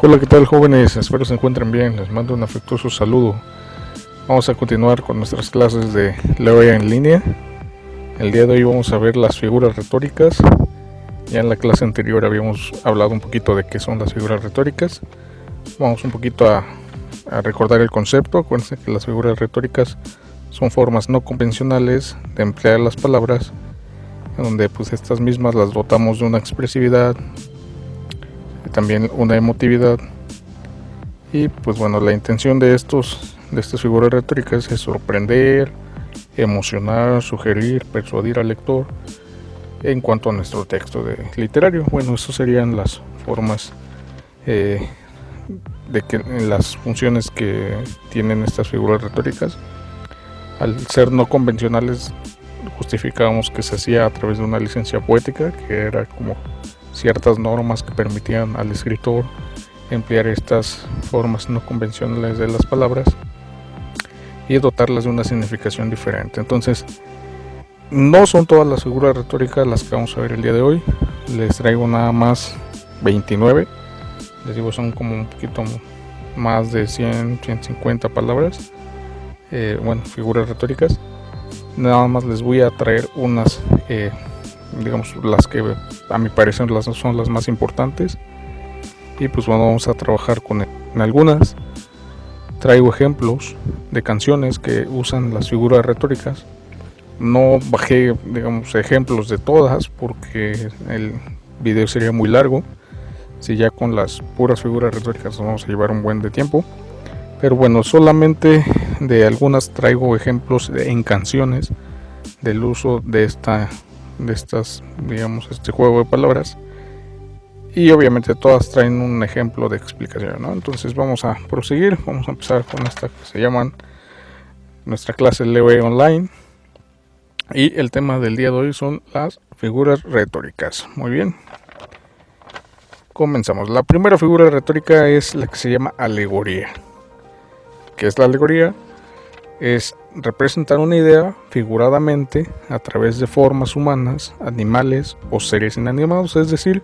Hola, ¿qué tal, jóvenes? Espero se encuentren bien. Les mando un afectuoso saludo. Vamos a continuar con nuestras clases de Leo en línea. El día de hoy vamos a ver las figuras retóricas. Ya en la clase anterior habíamos hablado un poquito de qué son las figuras retóricas. Vamos un poquito a recordar el concepto. Acuérdense que las figuras retóricas son formas no convencionales de emplear las palabras, en donde pues estas mismas las dotamos de una expresividad, también una emotividad. Y pues bueno, la intención de estas figuras retóricas es sorprender, emocionar, sugerir, persuadir al lector en cuanto a nuestro texto literario. Bueno, estas serían las formas las funciones que tienen estas figuras retóricas. Al ser no convencionales, justificábamos que se hacía a través de una licencia poética, que era como ciertas normas que permitían al escritor emplear estas formas no convencionales de las palabras y dotarlas de una significación diferente. Entonces, no son todas las figuras retóricas las que vamos a ver el día de hoy. Les traigo nada más 29. Les digo, son como un poquito más de 150 palabras. Figuras retóricas. Nada más les voy a traer unas, las que a mi parecer son las más importantes. Y pues bueno, vamos a trabajar en algunas. Traigo ejemplos de canciones que usan las figuras retóricas. No bajé, ejemplos de todas porque el video sería muy largo. Si ya con las puras figuras retóricas nos vamos a llevar un buen de tiempo. Pero bueno, solamente de algunas traigo ejemplos en canciones del uso de este juego de palabras. Y obviamente todas traen un ejemplo de explicación, ¿no? Entonces vamos a proseguir. Vamos a empezar con esta que se llama nuestra clase Leo Online. Y el tema del día de hoy son las figuras retóricas. Muy bien. Comenzamos. La primera figura retórica es la que se llama alegoría. ¿Qué es la alegoría? Es representar una idea figuradamente a través de formas humanas, animales o seres inanimados. Es decir,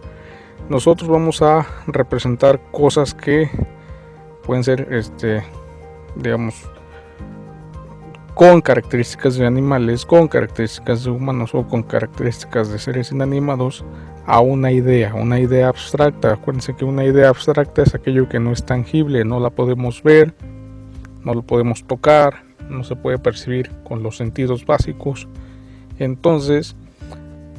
nosotros vamos a representar cosas que pueden ser, con características de animales, con características de humanos o con características de seres inanimados a una idea abstracta. Acuérdense que una idea abstracta es aquello que no es tangible, no la podemos ver, no lo podemos tocar, no se puede percibir con los sentidos básicos. Entonces,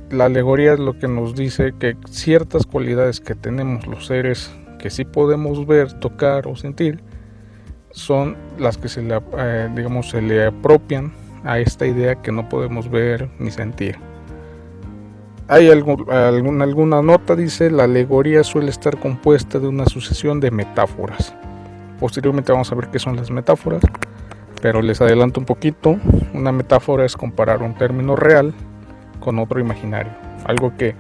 la alegoría es lo que nos dice que ciertas cualidades que tenemos los seres que sí podemos ver, tocar o sentir son las que se le apropian a esta idea que no podemos ver ni sentir. Hay alguna nota, dice, la alegoría suele estar compuesta de una sucesión de metáforas. Posteriormente vamos a ver qué son las metáforas, pero les adelanto un poquito. Una metáfora es comparar un término real con otro imaginario. Algo que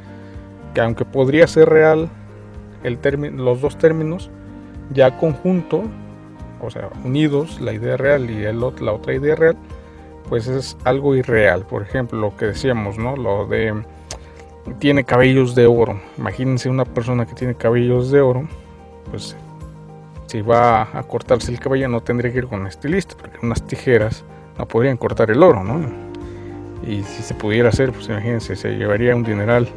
aunque podría ser real, los dos términos ya conjunto, o sea, unidos, la idea real y la otra idea real, pues es algo irreal. Por ejemplo, lo que decíamos, ¿no? Lo de tiene cabellos de oro. Imagínense una persona que tiene cabellos de oro, pues si va a cortarse el cabello no tendría que ir con un estilista, porque unas tijeras no podrían cortar el oro, ¿no? Y si se pudiera hacer, pues imagínense, se llevaría un dineral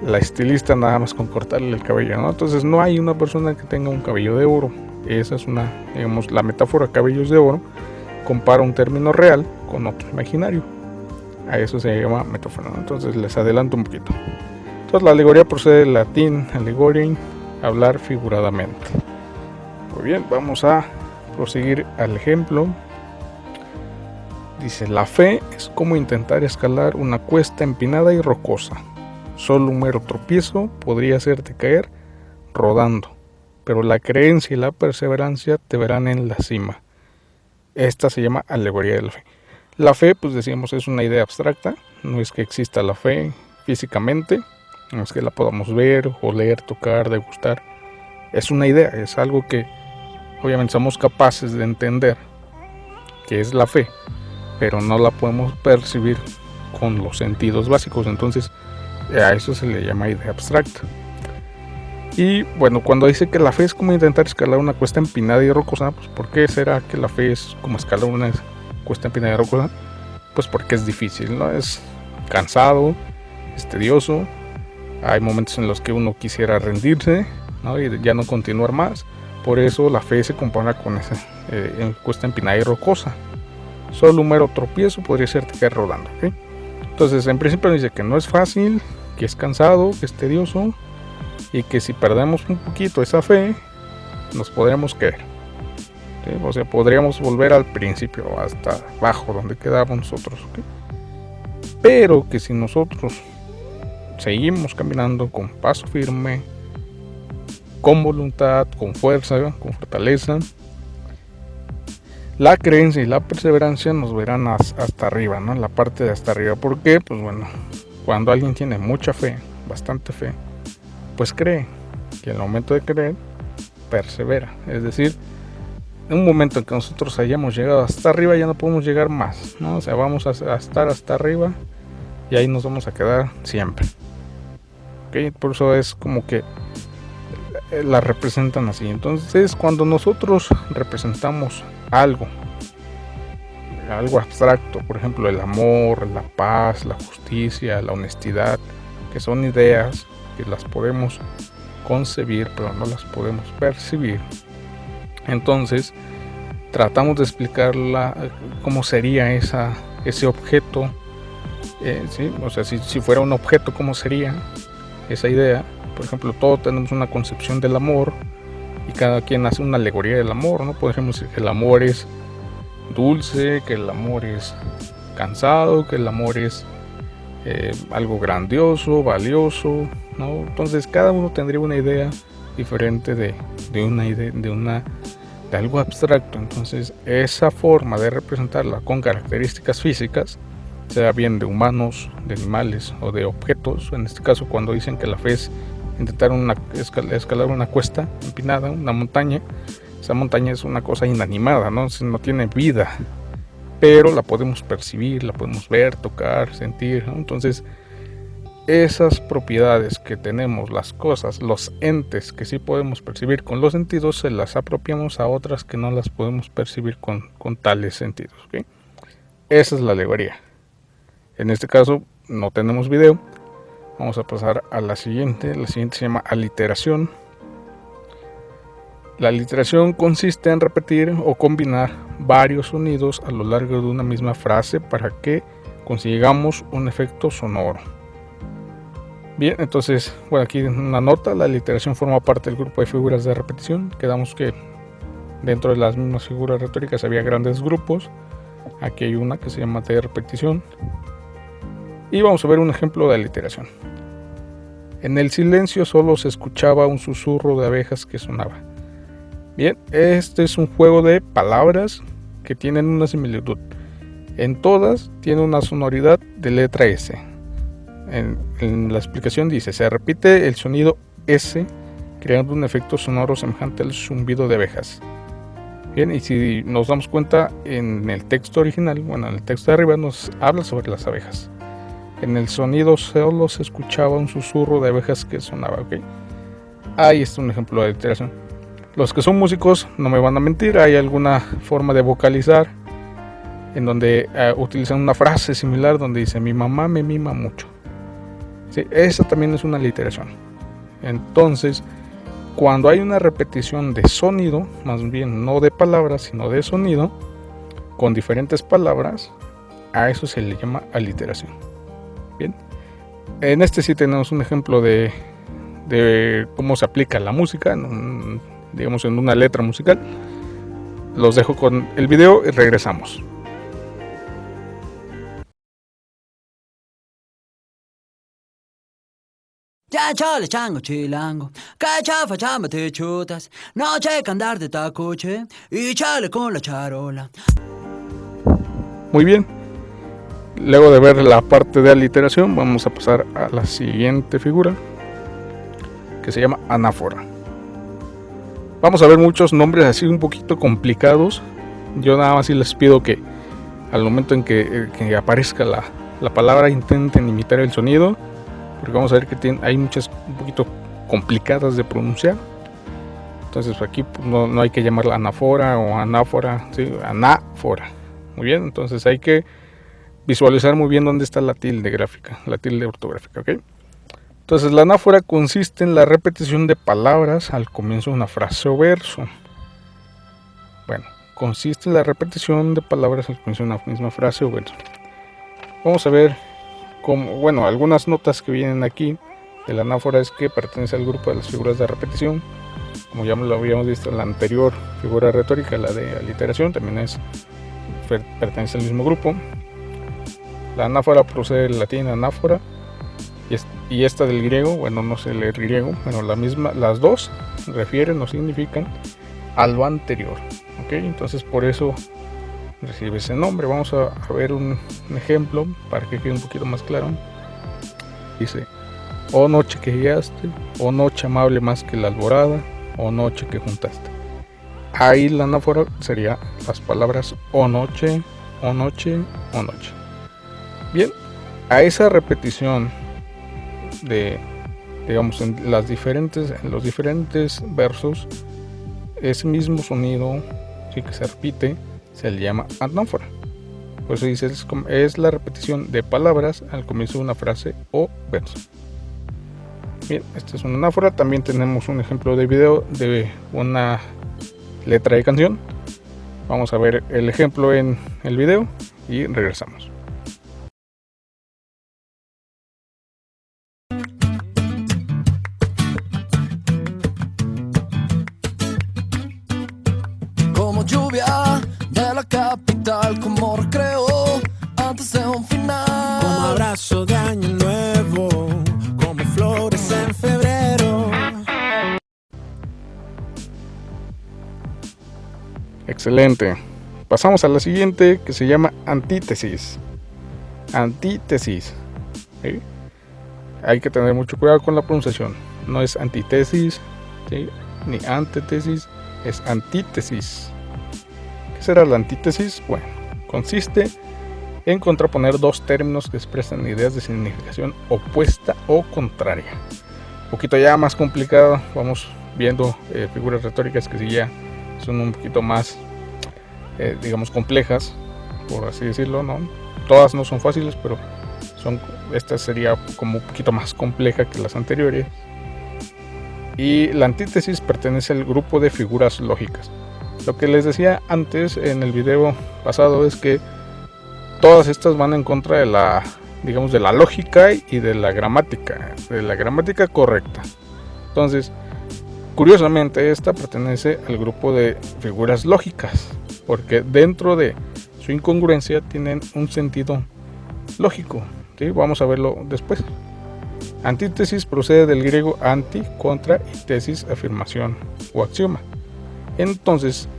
la estilista nada más con cortarle el cabello, ¿no? Entonces no hay una persona que tenga un cabello de oro. Esa es la metáfora cabellos de oro compara un término real con otro imaginario. A eso se llama metáfora, ¿no? Entonces les adelanto un poquito. Entonces la alegoría procede del latín allegoriae, hablar figuradamente. Muy bien, vamos a proseguir al ejemplo. Dice, la fe es como intentar escalar una cuesta empinada y rocosa. Solo un mero tropiezo podría hacerte caer rodando, pero la creencia y la perseverancia te verán en la cima. Esta se llama alegoría de la fe. La fe, pues decíamos, es una idea abstracta. No es que exista la fe físicamente, no es que la podamos ver, oler, tocar, degustar. Es una idea, es algo que obviamente somos capaces de entender, que es la fe, pero no la podemos percibir con los sentidos básicos. Entonces a eso se le llama idea abstracta. Y bueno, cuando dice que la fe es como intentar escalar una cuesta empinada y rocosa, pues ¿por qué será que la fe es como escalar una cuesta empinada y rocosa? Pues porque es difícil, ¿no? Es cansado, es tedioso, hay momentos en los que uno quisiera rendirse, ¿no? Y ya no continuar más. Por eso la fe se compara con esa cuesta empinada y rocosa. Solo un mero tropiezo podría hacerte caer rodando, ¿okay? Entonces, en principio dice que no es fácil, que es cansado, que es tedioso, y que si perdemos un poquito esa fe, nos podríamos caer, ¿sí? O sea, podríamos volver al principio, hasta abajo, donde quedábamos nosotros, ¿okay? Pero que si nosotros seguimos caminando con paso firme, con voluntad, con fuerza, con fortaleza, la creencia y la perseverancia nos verán hasta arriba, ¿no? En la parte de hasta arriba. ¿Por qué? Pues bueno, cuando alguien tiene mucha fe, bastante fe, pues cree, que en el momento de creer, persevera. Es decir, en un momento en que nosotros hayamos llegado hasta arriba, ya no podemos llegar más, ¿no? O sea, vamos a estar hasta arriba y ahí nos vamos a quedar siempre. ¿Okay? Por eso es como que la representan así. Entonces, cuando nosotros representamos algo abstracto, por ejemplo el amor, la paz, la justicia, la honestidad, que son ideas que las podemos concebir pero no las podemos percibir, entonces tratamos de explicarla cómo sería ese objeto, ¿sí? O sea, si fuera un objeto, cómo sería esa idea. Por ejemplo, todos tenemos una concepción del amor y cada quien hace una alegoría del amor, ¿no? Podemos decir que el amor es dulce, que el amor es cansado, que el amor es algo grandioso, valioso, ¿no? Entonces cada uno tendría una idea diferente de algo abstracto. Entonces esa forma de representarla con características físicas, sea bien de humanos, de animales o de objetos, en este caso cuando dicen que la fe es intentar escalar una cuesta empinada, una montaña, esa montaña es una cosa inanimada, ¿no? No tiene vida, pero la podemos percibir, la podemos ver, tocar, sentir, ¿no? Entonces esas propiedades que tenemos, las cosas, los entes que sí podemos percibir con los sentidos, se las apropiamos a otras que no las podemos percibir con tales sentidos, ¿okay? Esa es la alegoría. En este caso no tenemos video. Vamos a pasar a la siguiente. La siguiente se llama aliteración. La aliteración consiste en repetir o combinar varios sonidos a lo largo de una misma frase para que consigamos un efecto sonoro. Bien, entonces, bueno, aquí una nota: la aliteración forma parte del grupo de figuras de repetición. Quedamos que dentro de las mismas figuras retóricas había grandes grupos. Aquí hay una que se llama de repetición. Y vamos a ver un ejemplo de aliteración. En el silencio solo se escuchaba un susurro de abejas que sonaba. Bien, este es un juego de palabras que tienen una similitud. En todas tiene una sonoridad de letra S. En la explicación dice: se repite el sonido S creando un efecto sonoro semejante al zumbido de abejas. Bien, y si nos damos cuenta, en el texto original, bueno, en el texto de arriba nos habla sobre las abejas. En el sonido solo se escuchaba un susurro de abejas que sonaba, ¿ok? Ahí está un ejemplo de aliteración. Los que son músicos no me van a mentir, hay alguna forma de vocalizar en donde utilizan una frase similar donde dice: mi mamá me mima mucho. Sí, esa también es una aliteración. Entonces, cuando hay una repetición de sonido, más bien no de palabras, sino de sonido, con diferentes palabras, a eso se le llama aliteración. Bien, en este sí tenemos un ejemplo de cómo se aplica la música, digamos en una letra musical. Los dejo con el video y regresamos. Ya chale chango chilango, cachafa chamba te chutas, noche hay que andar de tacuche y chale con la charola. Muy bien. Luego de ver la parte de aliteración, vamos a pasar a la siguiente figura, que se llama anáfora. Vamos a ver muchos nombres así un poquito complicados. Yo nada más les pido que al momento en que aparezca la palabra intenten imitar el sonido, porque vamos a ver que hay muchas un poquito complicadas de pronunciar. Entonces aquí pues, no hay que llamarla anáfora o anáfora, ¿sí? Anáfora. Muy bien, entonces hay que visualizar muy bien dónde está la tilde gráfica, la tilde ortográfica, ¿ok? Entonces la anáfora consiste en la repetición de palabras al comienzo de una frase o verso. Bueno, consiste en la repetición de palabras al comienzo de una misma frase o verso. Vamos a ver cómo, bueno, algunas notas que vienen aquí de la anáfora es que pertenece al grupo de las figuras de repetición. Como ya lo habíamos visto en la anterior figura retórica, la de aliteración, también pertenece al mismo grupo. La anáfora procede del latín anáfora y esta del griego, bueno, no sé leer griego, pero las dos refieren o significan a lo anterior, ¿ok? Entonces por eso recibe ese nombre. Vamos a ver un ejemplo para que quede un poquito más claro. Dice: oh noche que llegaste, oh noche amable más que la alborada, oh noche que juntaste. Ahí la anáfora sería las palabras oh noche, oh noche, oh noche. Bien, a esa repetición de, digamos, en los diferentes versos, ese mismo sonido, sí, que se repite, se le llama anáfora. Por eso dice, es la repetición de palabras al comienzo de una frase o verso. Bien, esta es una anáfora. También tenemos un ejemplo de video de una letra de canción. Vamos a ver el ejemplo en el video y regresamos. Como lluvia de la capital, como recreo antes de un final, como abrazo de año nuevo, como flores en febrero. Excelente. Pasamos a la siguiente, que se llama antítesis. Antítesis. ¿Sí? Hay que tener mucho cuidado con la pronunciación. No es antítesis, ¿sí?, ni antítesis, es antítesis. ¿Qué será la antítesis? Bueno, consiste en contraponer dos términos que expresan ideas de significación opuesta o contraria. Un poquito ya más complicado, vamos viendo figuras retóricas que sí ya son un poquito más, digamos, complejas, por así decirlo, ¿no? Todas no son fáciles, pero esta sería como un poquito más compleja que las anteriores. Y la antítesis pertenece al grupo de figuras lógicas. Lo que les decía antes en el video pasado es que todas estas van en contra de la, digamos, de la lógica y de la gramática correcta. Entonces, curiosamente, esta pertenece al grupo de figuras lógicas, porque dentro de su incongruencia tienen un sentido lógico, ¿sí? Vamos a verlo después. Antítesis procede del griego anti, contra, y tesis, afirmación o axioma. Entonces,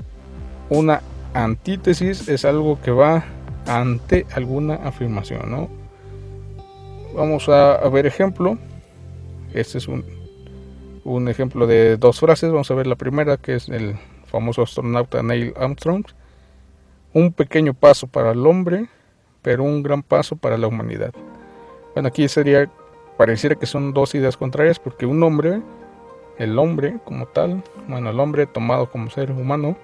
una antítesis es algo que va ante alguna afirmación, ¿no? Vamos a ver ejemplo. Este es un ejemplo de dos frases. Vamos a ver la primera, que es el famoso astronauta Neil Armstrong: un pequeño paso para el hombre, pero un gran paso para la humanidad. Bueno, aquí pareciera que son dos ideas contrarias, porque el hombre como tal, bueno, el hombre tomado como ser humano,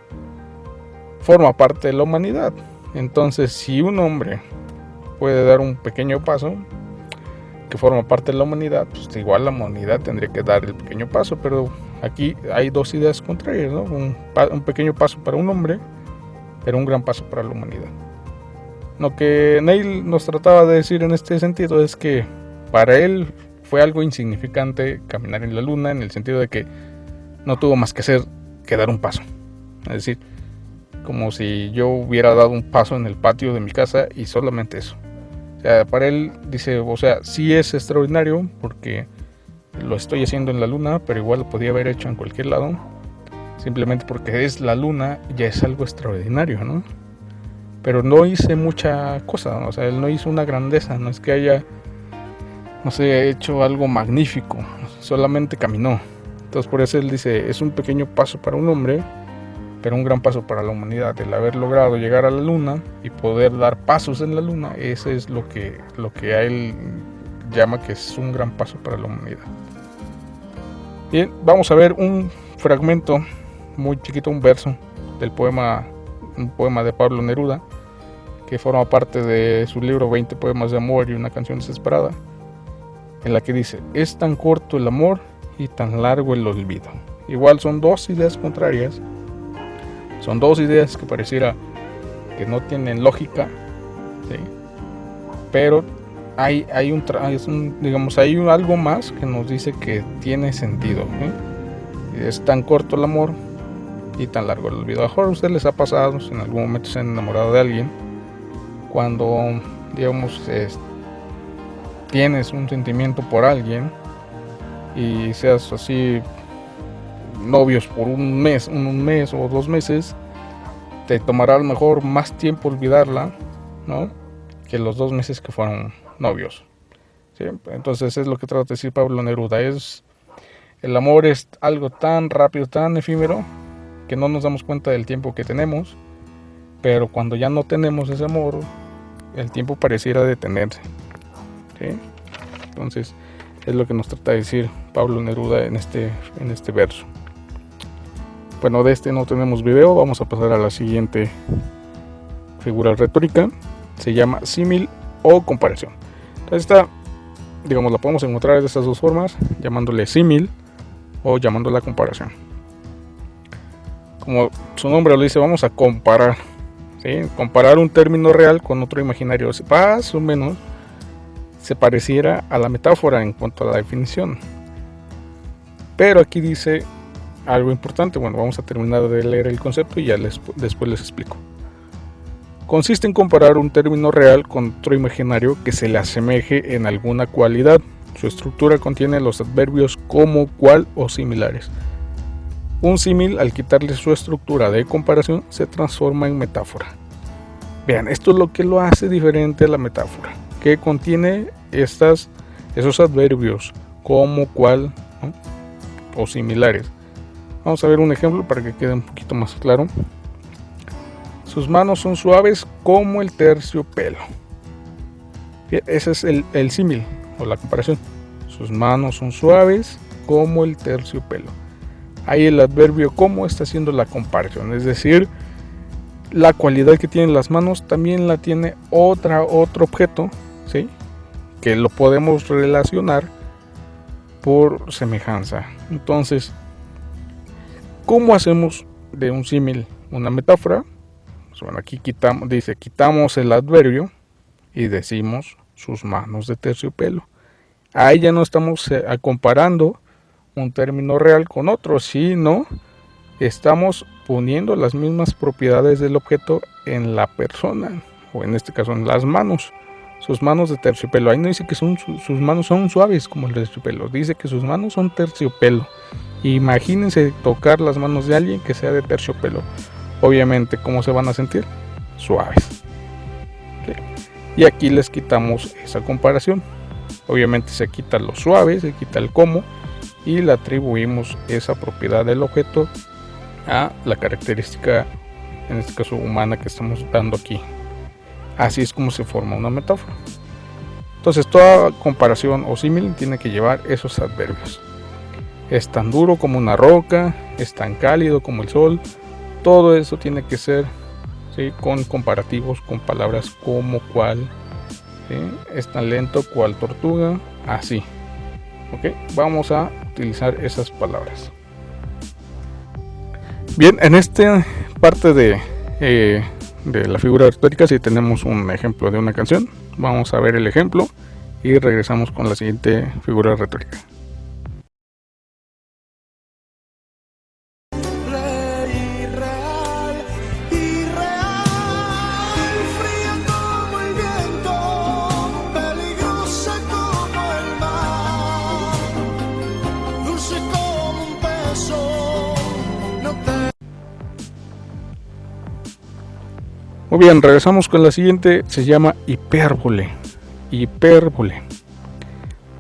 forma parte de la humanidad. Entonces, si un hombre puede dar un pequeño paso que forma parte de la humanidad, pues igual la humanidad tendría que dar el pequeño paso. Pero aquí hay dos ideas contrarias, ¿no? Un pequeño paso para un hombre, pero un gran paso para la humanidad. Lo que Neil nos trataba de decir en este sentido es que para él fue algo insignificante caminar en la luna, en el sentido de que no tuvo más que hacer que dar un paso. Es decir, como si yo hubiera dado un paso en el patio de mi casa y solamente eso. O sea, para él dice, o sea, sí es extraordinario porque lo estoy haciendo en la luna, pero igual lo podía haber hecho en cualquier lado. Simplemente porque es la luna ya es algo extraordinario, ¿no? Pero no hice mucha cosa, ¿no? O sea, él no hizo una grandeza, no es que haya, no sé, hecho algo magnífico, solamente caminó. Entonces por eso él dice, es un pequeño paso para un hombre, pero un gran paso para la humanidad. El haber logrado llegar a la luna y poder dar pasos en la luna, ese es lo que a él llama que es un gran paso para la humanidad. Bien, vamos a ver un fragmento muy chiquito, un verso del poema, un poema de Pablo Neruda, que forma parte de su libro 20 poemas de amor y una canción desesperada, en la que dice: es tan corto el amor y tan largo el olvido. Igual son dos ideas contrarias, son dos ideas que pareciera que no tienen lógica, ¿sí? Pero hay algo más que nos dice que tiene sentido, ¿sí? Es tan corto el amor y tan largo el olvido. A lo mejor a ustedes les ha pasado, si en algún momento se han enamorado de alguien, cuando digamos tienes un sentimiento por alguien y seas así novios por un mes o 2 meses, te tomará a lo mejor más tiempo olvidarla, ¿no?, que los 2 meses que fueron novios, ¿sí? Entonces es lo que trata de decir Pablo Neruda. El amor es algo tan rápido, tan efímero, que no nos damos cuenta del tiempo que tenemos, pero cuando ya no tenemos ese amor, el tiempo pareciera detenerse, ¿sí? Entonces es lo que nos trata de decir Pablo Neruda en este verso. Bueno, de este no tenemos video, vamos a pasar a la siguiente figura retórica. Se llama símil o comparación. Entonces esta, digamos, la podemos encontrar de estas dos formas, llamándole símil o llamándola comparación. Como su nombre lo dice, vamos a comparar, ¿sí? Comparar un término real con otro imaginario. Más o menos se pareciera a la metáfora en cuanto a la definición. Pero aquí dice algo importante. Bueno, vamos a terminar de leer el concepto y ya después les explico. Consiste en comparar un término real con otro imaginario que se le asemeje en alguna cualidad. Su estructura contiene los adverbios como, cual o similares. Un símil, al quitarle su estructura de comparación, se transforma en metáfora. Vean, esto es lo que lo hace diferente a la metáfora, que contiene esos adverbios como, cual, ¿no?, o similares. Vamos a ver un ejemplo para que quede un poquito más claro. Sus manos son suaves como el terciopelo. Bien, ese es el símil o la comparación. Sus manos son suaves como el terciopelo. Ahí el adverbio como está haciendo la comparación, es decir, la cualidad que tienen las manos también la tiene otro objeto, ¿sí?, que lo podemos relacionar por semejanza. Entonces, ¿cómo hacemos de un símil una metáfora? Pues bueno, aquí quitamos el adverbio y decimos sus manos de terciopelo. Ahí ya no estamos comparando un término real con otro, sino estamos poniendo las mismas propiedades del objeto en la persona, o en este caso en las manos. Sus manos de terciopelo. Ahí no dice que sus manos son suaves como el terciopelo, dice que sus manos son terciopelo. Imagínense tocar las manos de alguien que sea de terciopelo. Obviamente, ¿cómo se van a sentir? Suaves. ¿Okay? Y aquí les quitamos esa comparación. Obviamente se quita lo suave, se quita el como, y le atribuimos esa propiedad del objeto a la característica, en este caso humana, que estamos dando aquí. Así es como se forma una metáfora. Entonces toda comparación o símil tiene que llevar esos adverbios. Es tan duro como una roca, es tan cálido como el sol. Todo eso tiene que ser, ¿sí?, con comparativos, con palabras como, cual, ¿sí?, es tan lento cual tortuga, así. ¿Okay? Vamos a utilizar esas palabras. Bien, en esta parte de la figura retórica, si tenemos un ejemplo de una canción, vamos a ver el ejemplo y regresamos con la siguiente figura retórica. Muy bien, regresamos con la siguiente. Se llama hipérbole. Hipérbole.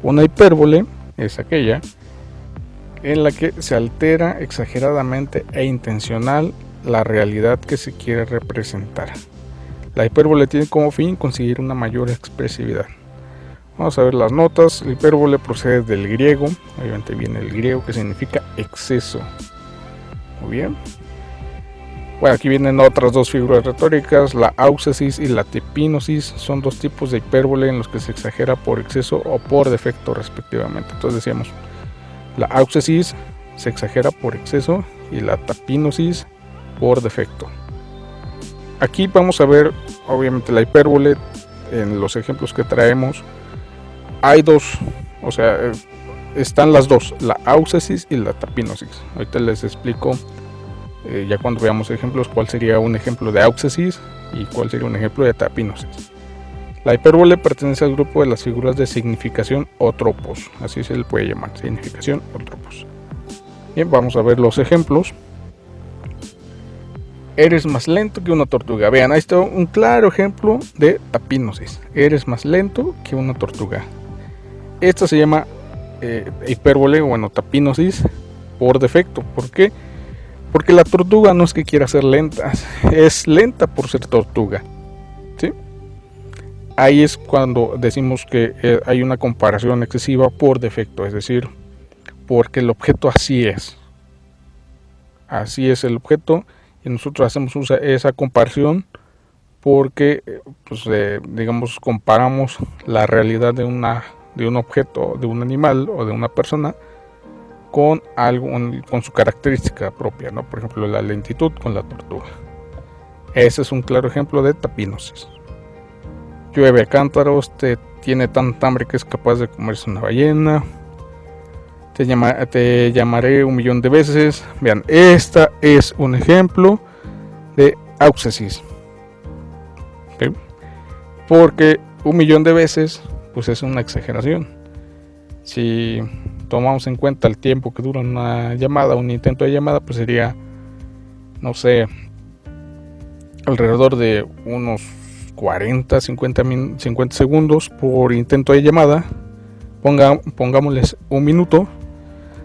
Una hipérbole es aquella en la que se altera exageradamente e intencional la realidad que se quiere representar. La hipérbole tiene como fin conseguir una mayor expresividad. Vamos a ver las notas. La hipérbole procede del griego, obviamente viene el griego, que significa exceso. Muy bien. Bueno, aquí vienen otras dos figuras retóricas, la auxesis y la tepínosis. Son dos tipos de hipérbole en los que se exagera por exceso o por defecto respectivamente. Entonces decíamos, la auxesis se exagera por exceso y la tapínosis por defecto. Aquí vamos a ver obviamente la hipérbole en los ejemplos que traemos. Hay dos, o sea, están las dos, la auxesis y la tapínosis. Ahorita les explico ya cuando veamos ejemplos cuál sería un ejemplo de auxesis y cuál sería un ejemplo de tapínosis. La hipérbole pertenece al grupo de las figuras de significación o tropos, así se le puede llamar, significación o tropos. Bien, vamos a ver los ejemplos. Eres más lento que una tortuga. Vean, ahí está un claro ejemplo de tapínosis. Eres más lento que una tortuga. Esta se llama hipérbole, bueno, tapínosis por defecto. ¿Por qué? Porque la tortuga no es que quiera ser lenta, es lenta por ser tortuga. ¿Sí? Ahí es cuando decimos que hay una comparación excesiva por defecto, es decir, porque el objeto así es. Así es el objeto y nosotros hacemos esa comparación porque, pues, digamos, comparamos la realidad de un objeto, de un animal o de una persona con algo, con su característica propia, ¿no? Por ejemplo, la lentitud con la tortuga. Ese es un claro ejemplo de tapínosis. Llueve a cántaros, tiene tanta hambre que es capaz de comerse una ballena. Te llamaré 1.000.000 de veces. Vean, esta es un ejemplo de auxesis. ¿Okay? Porque 1.000.000 de veces, pues es una exageración. Si tomamos en cuenta el tiempo que dura una llamada, un intento de llamada, pues sería, no sé, alrededor de unos 40, 50 segundos por intento de llamada. Pongámosles 1 minuto.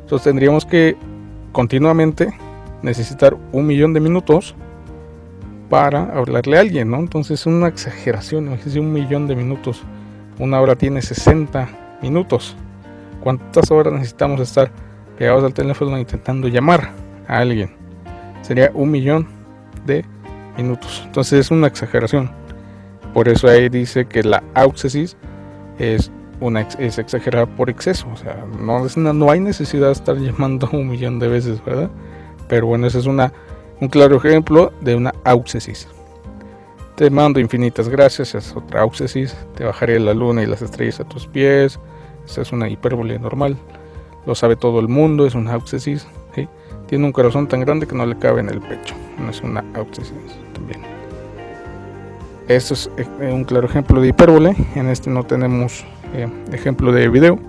Entonces tendríamos que continuamente necesitar 1.000.000 de minutos para hablarle a alguien, ¿no? Entonces es una exageración, imagínense 1.000.000 de minutos. Una hora tiene 60 minutos. ¿Cuántas horas necesitamos estar pegados al teléfono intentando llamar a alguien? Sería 1.000.000 de minutos. Entonces es una exageración. Por eso ahí dice que la auxesis es exagerada por exceso. O sea, no hay necesidad de estar llamando 1.000.000 de veces, ¿verdad? Pero bueno, ese es un claro ejemplo de una auxesis. Te mando infinitas gracias, es otra auxesis. Te bajaré la luna y las estrellas a tus pies. Esta es una hipérbole normal. Lo sabe todo el mundo, es una auxesis. ¿Sí? Tiene un corazón tan grande que no le cabe en el pecho. No es una auxesis también. Esto es un claro ejemplo de hipérbole. En este no tenemos ejemplo de video.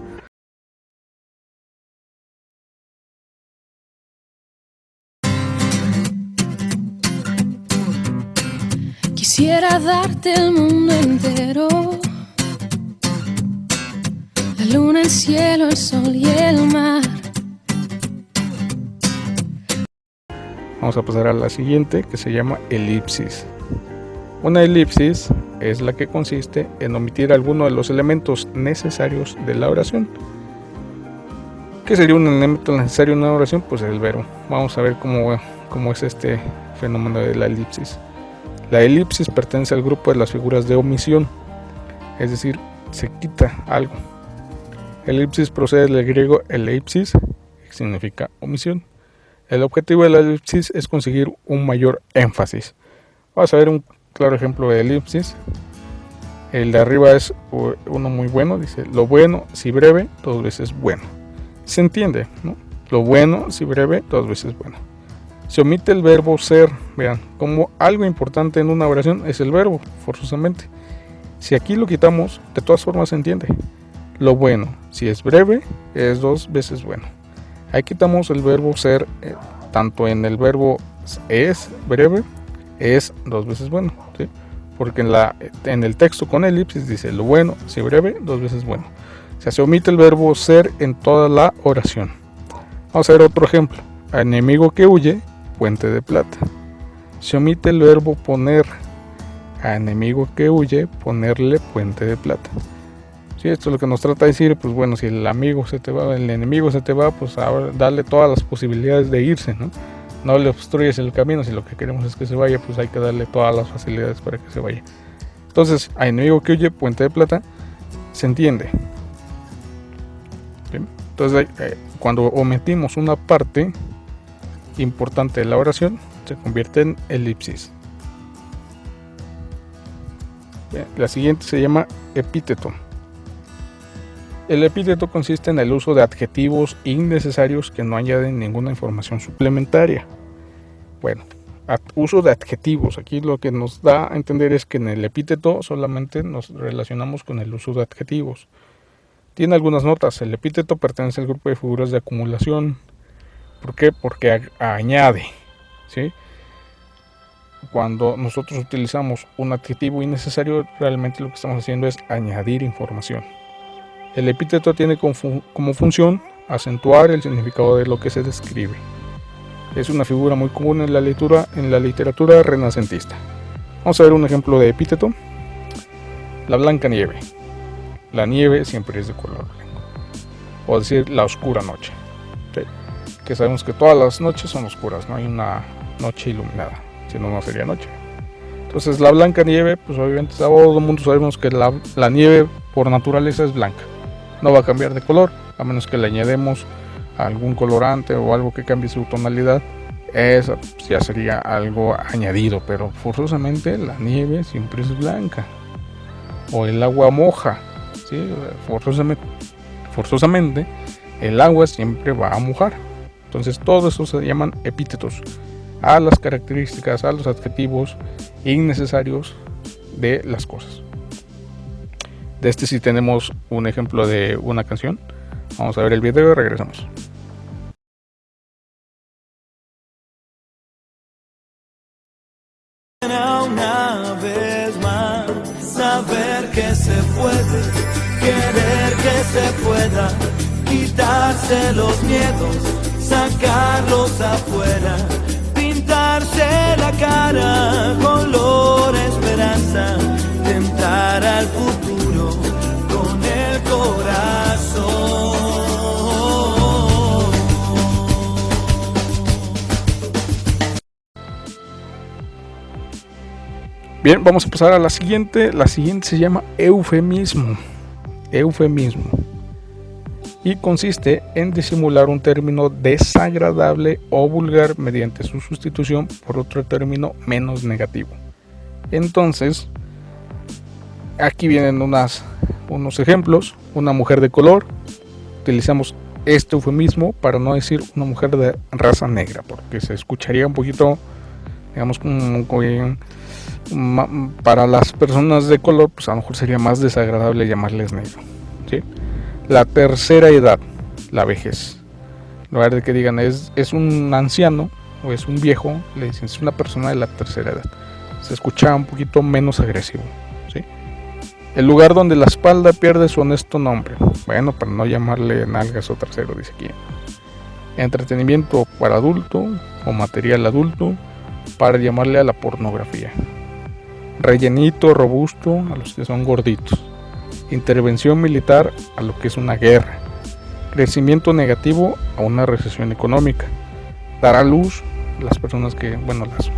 Quisiera darte el mundo entero, la luna, el cielo, el sol y el mar. Vamos a pasar a la siguiente, que se llama elipsis. Una elipsis es la que consiste en omitir alguno de los elementos necesarios de la oración. ¿Qué sería un elemento necesario en una oración? Pues el verbo. Vamos a ver cómo es este fenómeno de la elipsis. La elipsis pertenece al grupo de las figuras de omisión, es decir, se quita algo. Elipsis procede del griego eleipsis, que significa omisión. El objetivo de la elipsis es conseguir un mayor énfasis. Vamos a ver un claro ejemplo de elipsis. El de arriba es uno muy bueno, dice: lo bueno, si breve, 2 veces bueno. Se entiende, ¿no? Lo bueno, si breve, 2 veces bueno. Se omite el verbo ser. Vean, como algo importante en una oración es el verbo, forzosamente. Si aquí lo quitamos, de todas formas se entiende. Lo bueno, si es breve, es 2 veces bueno. Ahí quitamos el verbo ser, tanto en el verbo es breve, es 2 veces bueno, ¿sí? Porque en el texto con elipsis dice: lo bueno, si breve, 2 veces bueno. O sea, se omite el verbo ser en toda la oración. Vamos a ver otro ejemplo. A enemigo que huye, puente de plata. Se omite el verbo poner. A enemigo que huye, ponerle puente de plata. Sí, esto es lo que nos trata de decir, pues bueno, si el amigo se te va, el enemigo se te va, pues ahora darle todas las posibilidades de irse, ¿no? No le obstruyes el camino, si lo que queremos es que se vaya, pues hay que darle todas las facilidades para que se vaya. Entonces, a enemigo que huye, puente de plata, se entiende. ¿Bien? Entonces, cuando omitimos una parte importante de la oración, se convierte en elipsis. Bien, la siguiente se llama epíteto. El epíteto consiste en el uso de adjetivos innecesarios que no añaden ninguna información suplementaria. Bueno, uso de adjetivos. Aquí lo que nos da a entender es que en el epíteto solamente nos relacionamos con el uso de adjetivos. Tiene algunas notas. El epíteto pertenece al grupo de figuras de acumulación. ¿Por qué? Porque añade, ¿sí? Cuando nosotros utilizamos un adjetivo innecesario, realmente lo que estamos haciendo es añadir información. El epíteto tiene como función acentuar el significado de lo que se describe. Es una figura muy común en la literatura renacentista. Vamos a ver un ejemplo de epíteto. La blanca nieve. La nieve siempre es de color blanco. O decir la oscura noche. ¿Sí? Que sabemos que todas las noches son oscuras, no hay una noche iluminada, si no, no sería noche. Entonces la blanca nieve, pues obviamente todo el mundo sabemos que la nieve por naturaleza es blanca. No va a cambiar de color, a menos que le añadamos algún colorante o algo que cambie su tonalidad. Eso ya sería algo añadido, pero forzosamente la nieve siempre es blanca. O el agua moja, ¿sí? Forzosamente el agua siempre va a mojar. Entonces todo eso se llaman epítetos a las características, a los adjetivos innecesarios de las cosas. De este sí tenemos un ejemplo de una canción. Vamos a ver el video y regresamos. Una vez más, saber que se puede, querer que se pueda, quitarse los miedos, sacarlos afuera, pintarse la cara, color esperanza, tentar al futuro con el corazón. Bien, vamos a pasar a la siguiente. La siguiente se llama eufemismo. Eufemismo. Y consiste en disimular un término desagradable o vulgar mediante su sustitución por otro término menos negativo. Entonces, aquí vienen unos ejemplos. Una mujer de color. Utilizamos este eufemismo para no decir una mujer de raza negra, porque se escucharía un poquito, digamos, como para las personas de color, pues a lo mejor sería más desagradable llamarles negro, ¿sí? La tercera edad, la vejez. En lugar de que digan es un anciano o es un viejo, le dicen es una persona de la tercera edad. Se escucha un poquito menos agresivo, ¿sí? El lugar donde la espalda pierde su honesto nombre. Bueno, para no llamarle nalgas o trasero, dice aquí. Entretenimiento para adulto o material adulto, para llamarle a la pornografía. Rellenito, robusto, a los que son gorditos. Intervención militar, a lo que es una guerra. Crecimiento negativo, a una recesión económica. Dar a luz, las personas las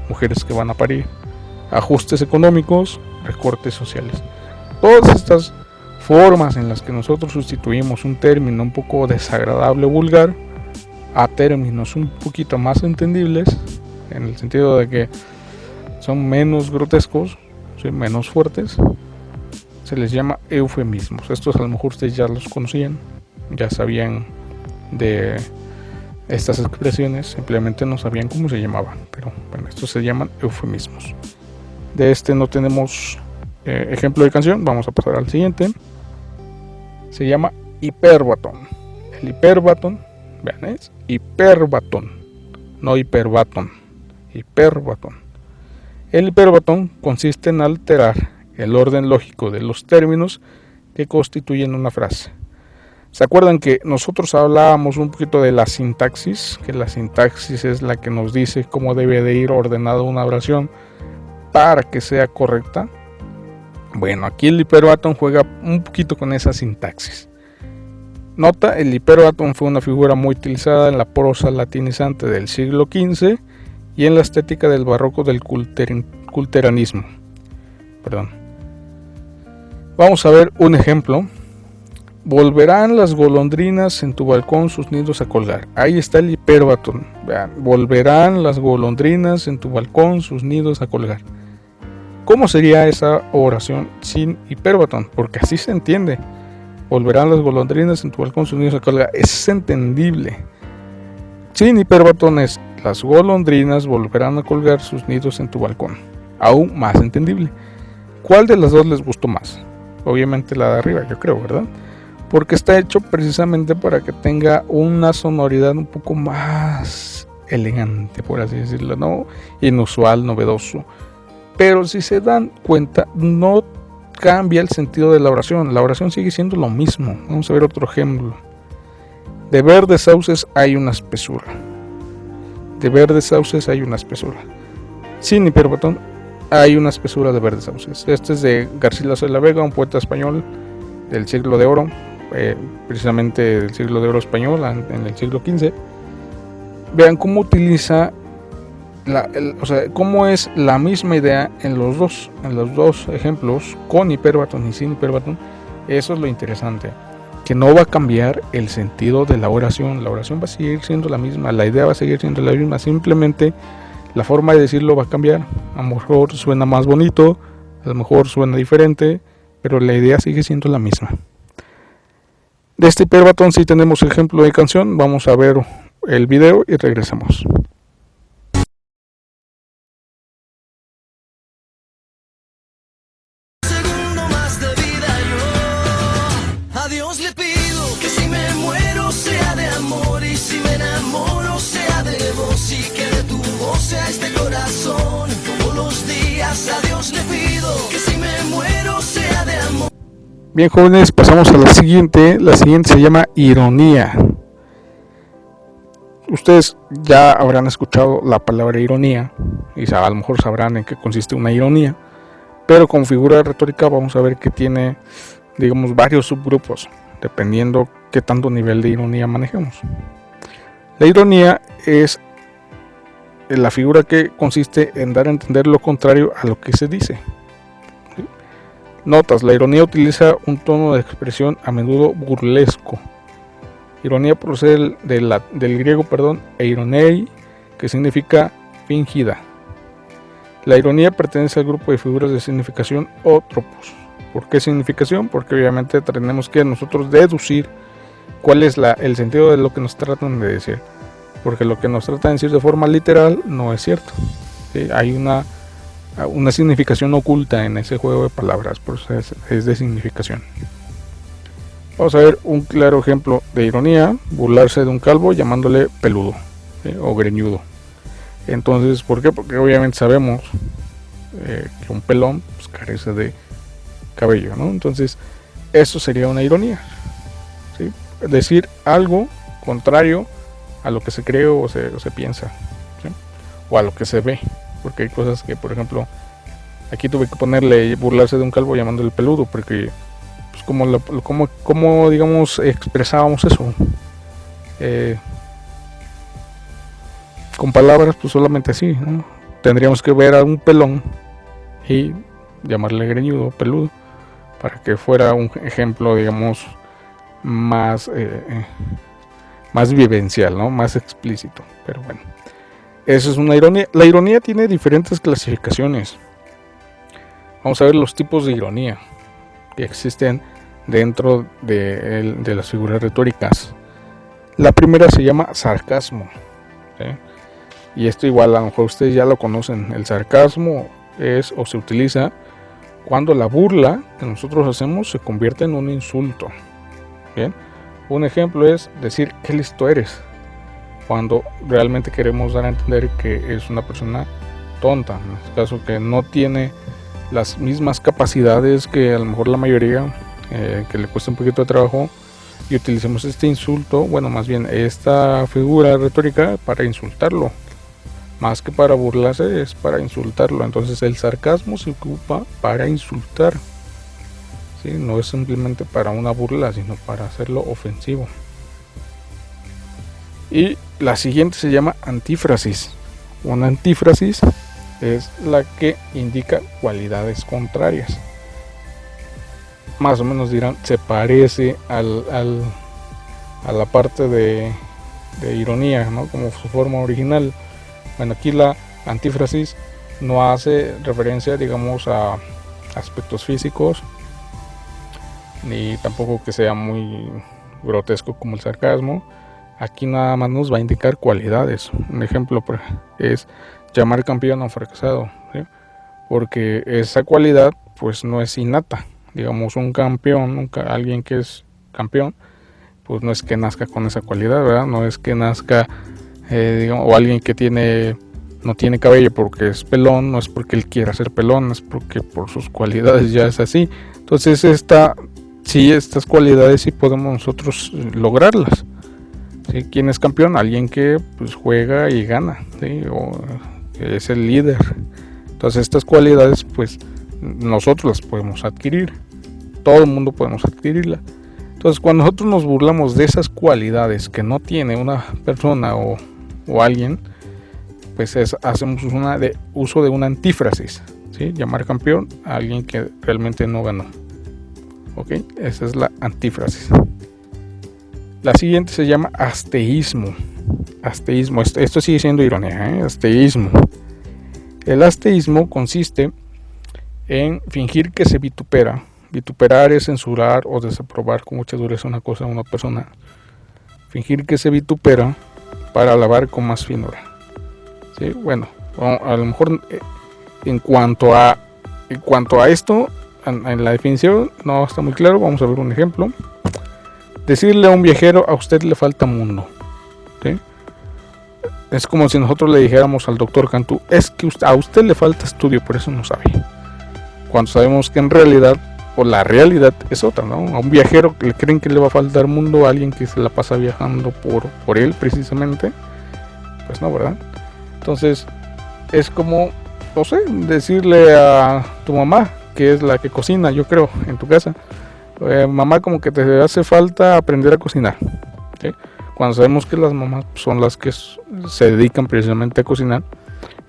mujeres que van a parir. Ajustes económicos, recortes sociales. Todas estas formas en las que nosotros sustituimos un término un poco desagradable o vulgar a términos un poquito más entendibles, en el sentido de que son menos grotescos, ¿sí? Menos fuertes, se les llama eufemismos. Estos a lo mejor ustedes ya los conocían, ya sabían de estas expresiones, simplemente no sabían cómo se llamaban, pero bueno, estos se llaman eufemismos. De este no tenemos ejemplo de canción, vamos a pasar al siguiente. Se llama hiperbatón. El hiperbatón, vean, es hiperbatón, no hiperbatón, hiperbatón. El hiperbatón consiste en alterar el orden lógico de los términos que constituyen una frase. ¿Se acuerdan que nosotros hablábamos un poquito de la sintaxis? Que la sintaxis es la que nos dice cómo debe de ir ordenada una oración para que sea correcta. Bueno, aquí el hiperbatón juega un poquito con esa sintaxis. Nota, el hiperbatón fue una figura muy utilizada en la prosa latinizante del siglo XV y en la estética del barroco del culteranismo. Perdón. Vamos a ver un ejemplo. Volverán las golondrinas en tu balcón sus nidos a colgar. Ahí está el hiperbatón. Vean, volverán las golondrinas en tu balcón sus nidos a colgar. ¿Cómo sería esa oración sin hiperbatón? Porque así se entiende. Volverán las golondrinas en tu balcón sus nidos a colgar. Es entendible. Sin hiperbatón es las golondrinas volverán a colgar sus nidos en tu balcón. Aún más entendible. ¿Cuál de las dos les gustó más? Obviamente la de arriba, yo creo, ¿verdad? Porque está hecho precisamente para que tenga una sonoridad un poco más elegante, por así decirlo, ¿no? Inusual, novedoso. Pero si se dan cuenta, no cambia el sentido de la oración. La oración sigue siendo lo mismo. Vamos a ver otro ejemplo. De verdes sauces hay una espesura. De verdes sauces hay una espesura. Sin hiperbatón hay una espesura de verdes sauces. Este es de Garcilaso de la Vega, un poeta español del siglo de oro, precisamente del siglo de oro español, en el siglo XV. Vean cómo utiliza cómo es la misma idea en los dos ejemplos, con hiperbatón y sin hiperbatón. Eso es lo interesante, que no va a cambiar el sentido de la oración. La oración va a seguir siendo la misma, la idea va a seguir siendo la misma, simplemente la forma de decirlo va a cambiar. A lo mejor suena más bonito, a lo mejor suena diferente, pero la idea sigue siendo la misma. De este hiperbatón sí tenemos ejemplo de canción. Vamos a ver el video y regresamos. Segundo más de vida yo a Dios le pido que si me muero sea de amor y si me enamoro sea de vos y que de tu voz sea este corazón todos los días. A Dios le pido que si me muero sea de amor. Bien, jóvenes, pasamos a la siguiente. La siguiente se llama ironía. Ustedes ya habrán escuchado la palabra ironía y a lo mejor sabrán en qué consiste una ironía, pero con figura retórica vamos a ver que tiene, digamos, varios subgrupos, dependiendo qué tanto nivel de ironía manejemos. La ironía es la figura que consiste en dar a entender lo contrario a lo que se dice. Notas, la ironía utiliza un tono de expresión a menudo burlesco. Ironía procede del griego, eironei, que significa fingida. La ironía pertenece al grupo de figuras de significación o tropos. ¿Por qué significación? Porque obviamente tenemos que nosotros deducir cuál es el sentido de lo que nos tratan de decir. Porque lo que nos tratan de decir de forma literal no es cierto. ¿Sí? Hay una significación oculta en ese juego de palabras, por eso es de significación. Vamos a ver un claro ejemplo de ironía: burlarse de un calvo llamándole peludo, ¿sí? O greñudo. Entonces, ¿por qué? Porque obviamente sabemos que un pelón pues, carece de cabello, ¿no? Entonces, eso sería una ironía, ¿sí? Decir algo contrario a lo que se cree o se piensa, ¿sí? O a lo que se ve. Porque hay cosas que, por ejemplo, aquí tuve que ponerle burlarse de un calvo llamándole peludo, porque pues como digamos expresábamos eso con palabras, pues solamente así, ¿no? Tendríamos que ver a un pelón y llamarle greñudo, peludo, para que fuera un ejemplo, digamos, más vivencial, ¿no? Más explícito. Pero bueno, eso es una ironía. La ironía tiene diferentes clasificaciones. Vamos a ver los tipos de ironía que existen dentro de las figuras retóricas. La primera se llama sarcasmo, ¿sí? Y esto igual a lo mejor ustedes ya lo conocen. El sarcasmo es o se utiliza cuando la burla que nosotros hacemos se convierte en un insulto. Bien, un ejemplo es decir qué listo eres, cuando realmente queremos dar a entender que es una persona tonta, en este caso que no tiene las mismas capacidades que a lo mejor la mayoría, que le cuesta un poquito de trabajo, y utilicemos este insulto, bueno, más bien esta figura retórica para insultarlo, más que para burlarse, es para insultarlo. Entonces el sarcasmo se ocupa para insultar, ¿sí? No es simplemente para una burla, sino para hacerlo ofensivo. Y la siguiente se llama antífrasis. Una antífrasis es la que indica cualidades contrarias. Más o menos dirán, se parece a la parte de ironía, ¿no? Como su forma original. Bueno, aquí la antífrasis no hace referencia, digamos, a aspectos físicos, ni tampoco que sea muy grotesco como el sarcasmo. Aquí nada más nos va a indicar cualidades. Un ejemplo es llamar campeón a un fracasado, ¿sí? Porque esa cualidad pues no es innata. Digamos, un campeón, alguien que es campeón, pues no es que nazca con esa cualidad, ¿verdad? No es que nazca, digamos, o alguien que no tiene cabello porque es pelón, no es porque él quiera ser pelón, es porque por sus cualidades ya es así. Entonces estas cualidades sí podemos nosotros lograrlas. ¿Sí? ¿Quién es campeón? Alguien que pues juega y gana, ¿sí? O es el líder. Entonces estas cualidades pues nosotros las podemos adquirir. Todo el mundo podemos adquirirlas. Entonces cuando nosotros nos burlamos de esas cualidades que no tiene una persona o alguien, pues hacemos uso de una antífrasis, ¿sí? Llamar campeón a alguien que realmente no ganó. ¿Ok? Esa es la antífrasis. La siguiente se llama asteísmo. Asteísmo, esto sigue siendo ironía, ¿eh? Asteísmo. El asteísmo consiste en fingir que se vitupera. Vituperar es censurar o desaprobar con mucha dureza una cosa o una persona. Fingir que se vitupera para alabar con más finura. ¿Sí? Bueno, a lo mejor en cuanto a esto, en la definición no está muy claro. Vamos a ver un ejemplo. Decirle a un viajero, a usted le falta mundo. ¿Sí? Es como si nosotros le dijéramos al doctor Cantú, es que a usted le falta estudio, por eso no sabe. Cuando sabemos que en realidad, o la realidad es otra, ¿no? A un viajero que le creen que le va a faltar mundo, a alguien que se la pasa viajando por él precisamente, pues no, ¿verdad? Entonces es como, no sé, decirle a tu mamá, que es la que cocina, yo creo, en tu casa, mamá, como que te hace falta aprender a cocinar, ¿sí? Cuando sabemos que las mamás son las que se dedican precisamente a cocinar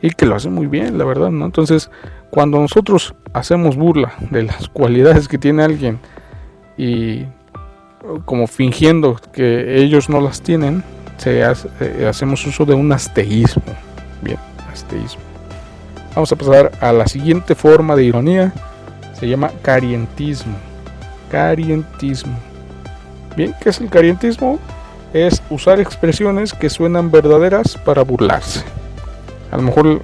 y que lo hacen muy bien, la verdad, ¿no? Entonces, cuando nosotros hacemos burla de las cualidades que tiene alguien y como fingiendo que ellos no las tienen, hacemos uso de un asteísmo. Bien, asteísmo. Vamos a pasar a la siguiente forma de ironía. Se llama carientismo. Carientismo. Bien, ¿qué es el carientismo? Es usar expresiones que suenan verdaderas para burlarse. A lo mejor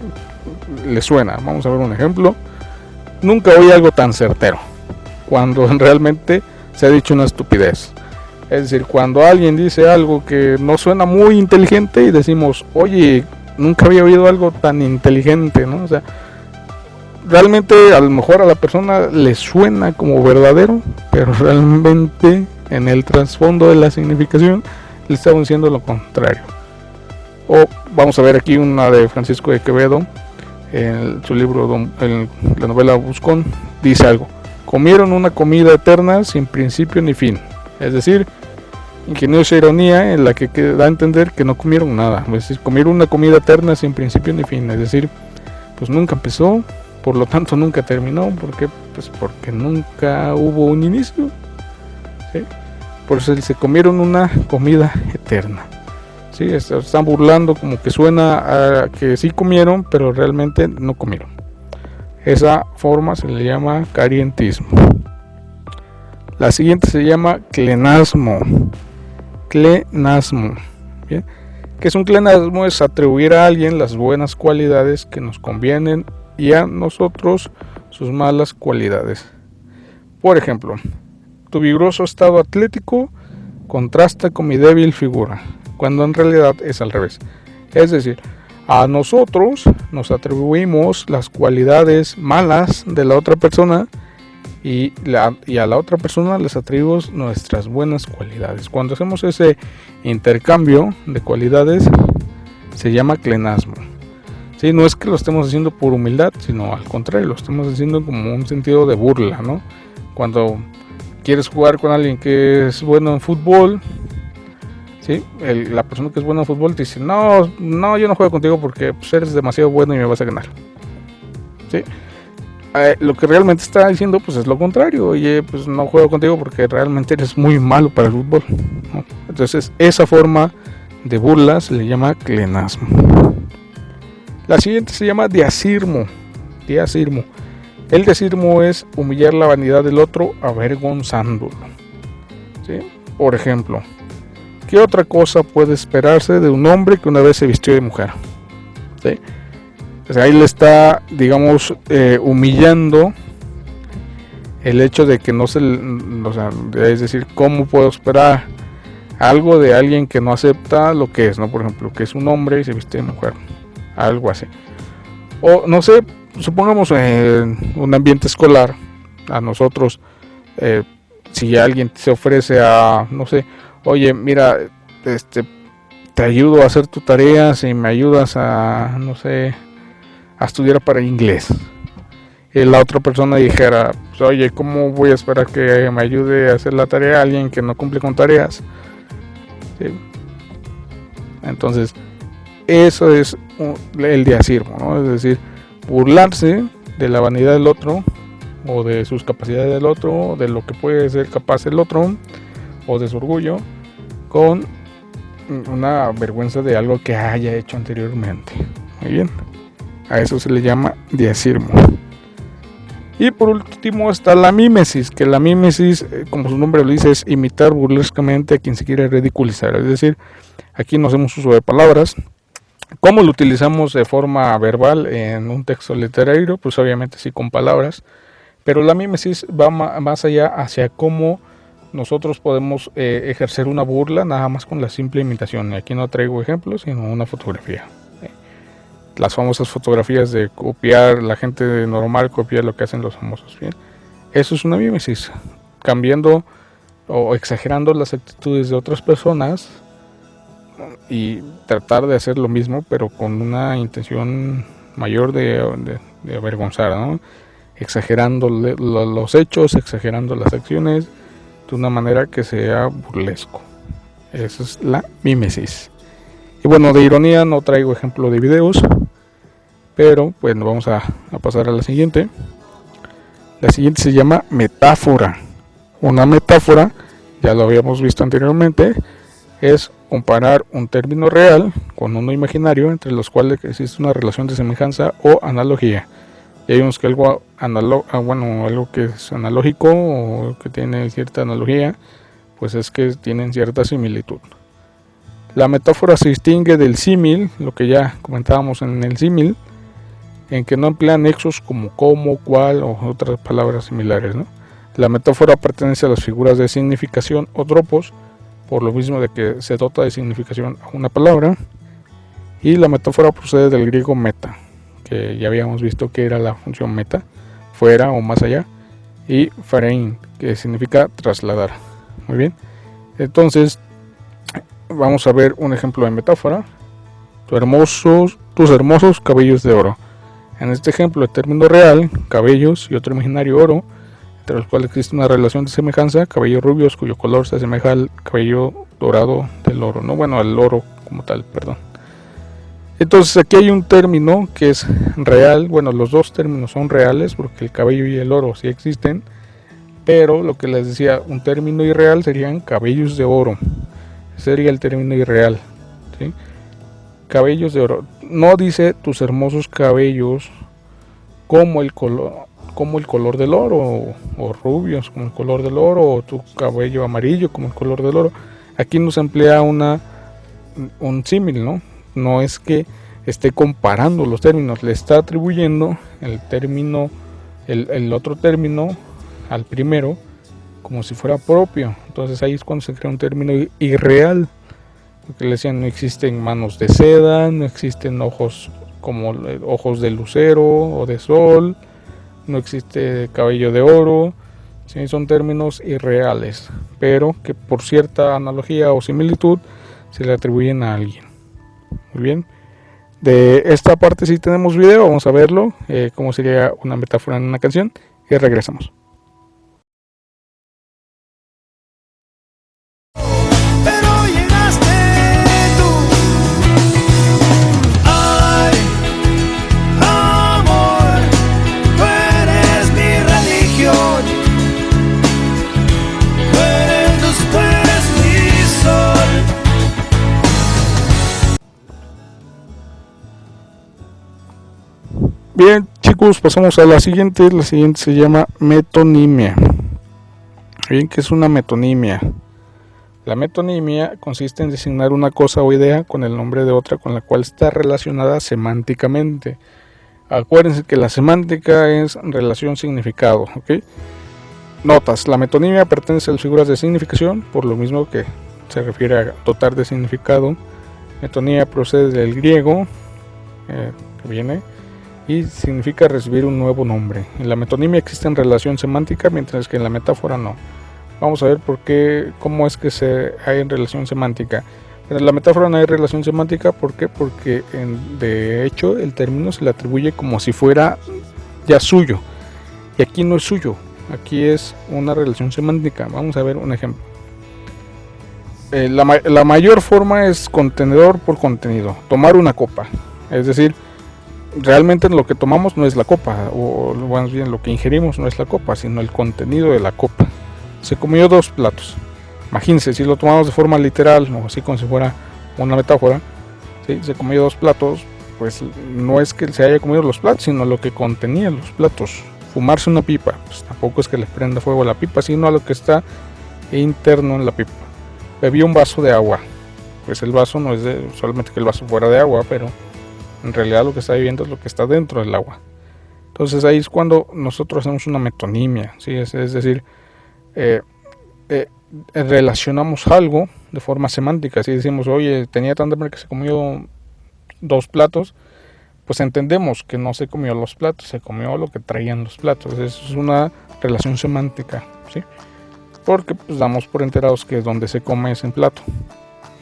le suena. Vamos a ver un ejemplo. Nunca oí algo tan certero, cuando realmente se ha dicho una estupidez. Es decir, cuando alguien dice algo que no suena muy inteligente y decimos, oye, nunca había oído algo tan inteligente, ¿no? O sea, realmente a lo mejor a la persona le suena como verdadero, pero realmente en el trasfondo de la significación le estamos diciendo lo contrario. O vamos a ver aquí una de Francisco de Quevedo, en su libro, la novela Buscón, dice algo: comieron una comida eterna sin principio ni fin. Es decir, ingeniosa ironía en la que da a entender que no comieron nada. Es decir, comieron una comida eterna sin principio ni fin. Es decir, pues nunca empezó, por lo tanto nunca terminó. ¿Por qué? Pues porque nunca hubo un inicio, ¿sí? Por eso se comieron una comida eterna. Sí, están burlando como que suena a que sí comieron, pero realmente no comieron. Esa forma se le llama carientismo. La siguiente se llama clenasmo. Clenasmo. ¿Bien? ¿Qué es un clenasmo? Es atribuir a alguien las buenas cualidades que nos convienen y a nosotros sus malas cualidades. Por ejemplo, tu vigoroso estado atlético contrasta con mi débil figura, cuando en realidad es al revés. Es decir, a nosotros nos atribuimos las cualidades malas de la otra persona y a la otra persona les atribuimos nuestras buenas cualidades. Cuando hacemos ese intercambio de cualidades se llama clenasmo. Sí, no es que lo estemos haciendo por humildad, sino al contrario, lo estamos haciendo como un sentido de burla, ¿no? cuando quieres jugar con alguien que es bueno en fútbol, ¿sí? La persona que es buena en fútbol te dice, no, yo no juego contigo porque pues, eres demasiado bueno y me vas a ganar, ¿sí? Lo que realmente está diciendo pues es lo contrario. Oye, pues no juego contigo porque realmente eres muy malo para el fútbol, ¿no? Entonces esa forma de burla se le llama clenasmo. La siguiente se llama diasirmo. El diasirmo es humillar la vanidad del otro avergonzándolo, ¿sí? Por ejemplo, ¿qué otra cosa puede esperarse de un hombre que una vez se vistió de mujer? ¿Sí? O sea, ahí le está, digamos, humillando el hecho de que no se, o sea, es decir, ¿cómo puedo esperar algo de alguien que no acepta lo que es, ¿no? Por ejemplo, que es un hombre y se viste de mujer, algo así. O no sé, supongamos en un ambiente escolar, a nosotros, si alguien se ofrece a, no sé, oye, mira, te ayudo a hacer tu tarea si me ayudas a, no sé, a estudiar para inglés. Y la otra persona dijera, pues, oye, ¿cómo voy a esperar que me ayude a hacer la tarea a alguien que no cumple con tareas? ¿Sí? Entonces, eso es el diasirmo, ¿no? Es decir, burlarse de la vanidad del otro, o de sus capacidades del otro, o de lo que puede ser capaz el otro, o de su orgullo, con una vergüenza de algo que haya hecho anteriormente. Muy bien. A eso se le llama diasirmo. Y por último está la mímesis, que la mímesis, como su nombre lo dice, es imitar burlescamente a quien se quiere ridiculizar. Es decir, aquí no hacemos uso de palabras. ¿Cómo lo utilizamos de forma verbal en un texto literario? Pues obviamente sí con palabras. Pero la mímesis va más allá hacia cómo nosotros podemos ejercer una burla nada más con la simple imitación. Y aquí no traigo ejemplos, sino una fotografía. Las famosas fotografías de copiar, la gente normal copiar lo que hacen los famosos, ¿bien? Eso es una mímesis, cambiando o exagerando las actitudes de otras personas y tratar de hacer lo mismo, pero con una intención mayor de avergonzar, ¿no? Exagerando los hechos, exagerando las acciones de una manera que sea burlesco. Esa es la mímesis. Y bueno, de ironía no traigo ejemplo de videos, pero bueno, vamos a pasar a la siguiente. La siguiente se llama metáfora. Una metáfora, ya lo habíamos visto anteriormente, es comparar un término real con uno imaginario, entre los cuales existe una relación de semejanza o analogía. Y hay unos que algo que es analógico o que tiene cierta analogía, pues es que tienen cierta similitud. La metáfora se distingue del símil, lo que ya comentábamos en el símil, en que no emplea nexos como cómo, cuál o otras palabras similares, ¿no? La metáfora pertenece a las figuras de significación o tropos, por lo mismo de que se dota de significación a una palabra. Y la metáfora procede del griego meta, que ya habíamos visto que era la función meta, fuera o más allá, y pharein, que significa trasladar. Muy bien, entonces vamos a ver un ejemplo de metáfora. Tus hermosos cabellos de oro. En este ejemplo, el término real, cabellos, y otro imaginario, oro, entre los cuales existe una relación de semejanza, cabellos rubios cuyo color se asemeja al cabello dorado del oro, no, bueno, al oro como tal, perdón. Entonces aquí hay un término que es real, bueno, los dos términos son reales porque el cabello y el oro sí existen, pero lo que les decía, un término irreal serían cabellos de oro, sería el término irreal, ¿sí? Cabellos de oro, no dice tus hermosos cabellos como el color del oro, o rubios como el color del oro, o tu cabello amarillo como el color del oro. Aquí nos emplea un símil, ¿no? No es que esté comparando los términos, le está atribuyendo el término, el otro término al primero como si fuera propio. Entonces ahí es cuando se crea un término irreal, porque le decían no existen manos de seda, no existen ojos como ojos de lucero o de sol, no existe cabello de oro, ¿sí? Son términos irreales, pero que por cierta analogía o similitud se le atribuyen a alguien. Muy bien, de esta parte sí tenemos video, vamos a verlo, cómo sería una metáfora en una canción y regresamos. Bien, chicos, pasamos a la siguiente. La siguiente se llama metonimia. Bien, ¿qué es una metonimia? La metonimia consiste en designar una cosa o idea con el nombre de otra con la cual está relacionada semánticamente. Acuérdense que la semántica es relación significado, ¿ok? Notas, la metonimia pertenece a las figuras de significación, por lo mismo que se refiere a dotar de significado. Metonimia procede del griego, que viene, y significa recibir un nuevo nombre. En la metonimia existe en relación semántica, mientras que en la metáfora no. Vamos a ver por qué, cómo es que hay en relación semántica. En la metáfora no hay relación semántica, ¿por qué? Porque de hecho el término se le atribuye como si fuera ya suyo, y aquí no es suyo, aquí es una relación semántica. Vamos a ver un ejemplo. La mayor forma es contenedor por contenido, tomar una copa, es decir, realmente lo que tomamos no es la copa, o más bien lo que ingerimos no es la copa, sino el contenido de la copa. Se comió 2 platos. Imagínense, si lo tomamos de forma literal, o así como si fuera una metáfora, ¿sí? Se comió 2 platos, pues no es que se haya comido los platos, sino lo que contenían los platos. Fumarse una pipa, pues tampoco es que le prenda fuego a la pipa, sino a lo que está interno en la pipa. Bebió un vaso de agua, pues el vaso no es solamente que el vaso fuera de agua, pero en realidad lo que está viviendo es lo que está dentro del agua. Entonces ahí es cuando nosotros hacemos una metonimia, ¿sí? Es decir, relacionamos algo de forma semántica. Si decimos, oye, tenía tanta hambre que se comió 2 platos, pues entendemos que no se comió los platos, se comió lo que traían los platos. Eso es una relación semántica, ¿sí? Porque pues damos por enterados que donde se come es en plato,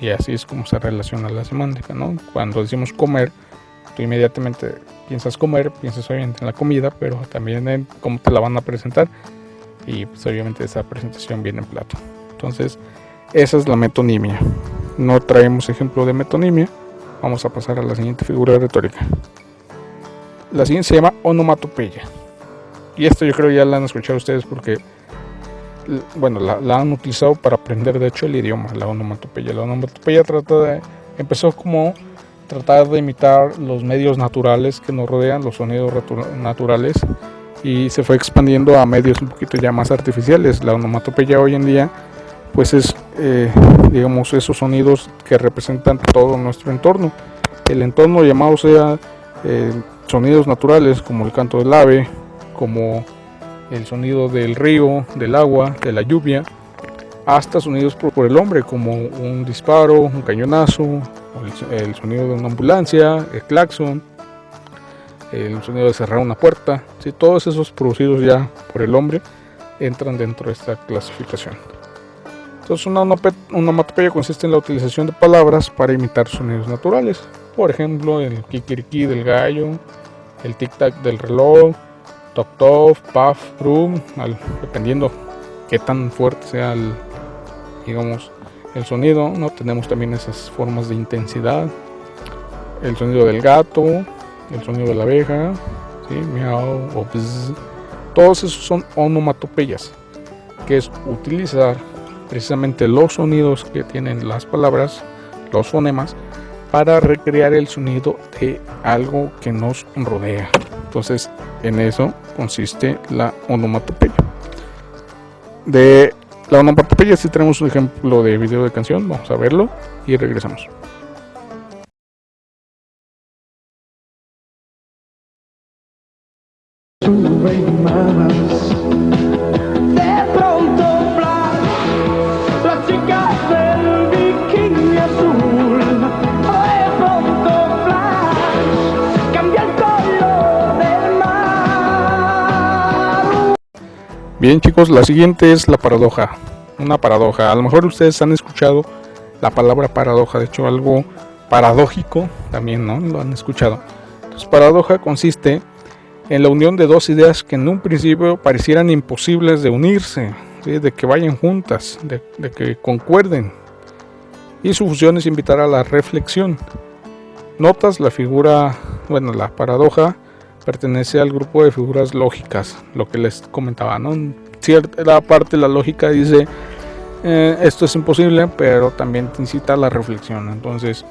y así es como se relaciona la semántica, ¿no? Cuando decimos comer, tú inmediatamente piensas comer, piensas obviamente en la comida, pero también en cómo te la van a presentar, y pues obviamente esa presentación viene en plato. Entonces esa es la metonimia. No traemos ejemplo de metonimia. Vamos a pasar a la siguiente figura retórica. La siguiente se llama onomatopeya, y esto yo creo ya la han escuchado ustedes porque bueno, la han utilizado para aprender de hecho el idioma. La onomatopeya empezó como tratar de imitar los medios naturales que nos rodean, los sonidos naturales, y se fue expandiendo a medios un poquito ya más artificiales. La onomatopeya hoy en día pues es digamos esos sonidos que representan todo nuestro entorno, el entorno llamado sea sonidos naturales como el canto del ave, como el sonido del río, del agua, de la lluvia, hasta sonidos por el hombre como un disparo, un cañonazo, el sonido de una ambulancia, el claxon, el sonido de cerrar una puerta, ¿sí? Todos esos producidos ya por el hombre entran dentro de esta clasificación. Entonces una onomatopeya consiste en la utilización de palabras para imitar sonidos naturales, por ejemplo el kikiriki del gallo, el tic tac del reloj, toc toc, puff, brum, dependiendo qué tan fuerte sea el sonido, ¿no? Tenemos también esas formas de intensidad, el sonido del gato, el sonido de la abeja, ¿sí? Miau o bzz. Todos esos son onomatopeyas, que es utilizar precisamente los sonidos que tienen las palabras, los fonemas, para recrear el sonido de algo que nos rodea. Entonces en eso consiste la onomatopeya. De la onomatopeya sí tenemos un ejemplo de video de canción, vamos a verlo y regresamos. De pronto flash, la chica del bikini azul. De pronto flash, cambia el color del mar. Bien chicos, la siguiente es la paradoja. Una paradoja, a lo mejor ustedes han escuchado la palabra paradoja, de hecho algo paradójico también, ¿no? Lo han escuchado. Entonces paradoja consiste en la unión de dos ideas que en un principio parecieran imposibles de unirse, ¿sí? De que vayan juntas, de que concuerden. Y su función es invitar a la reflexión. Notas, la paradoja pertenece al grupo de figuras lógicas, lo que les comentaba, ¿no? En cierta parte la lógica dice, esto es imposible, pero también te incita a la reflexión. Entonces,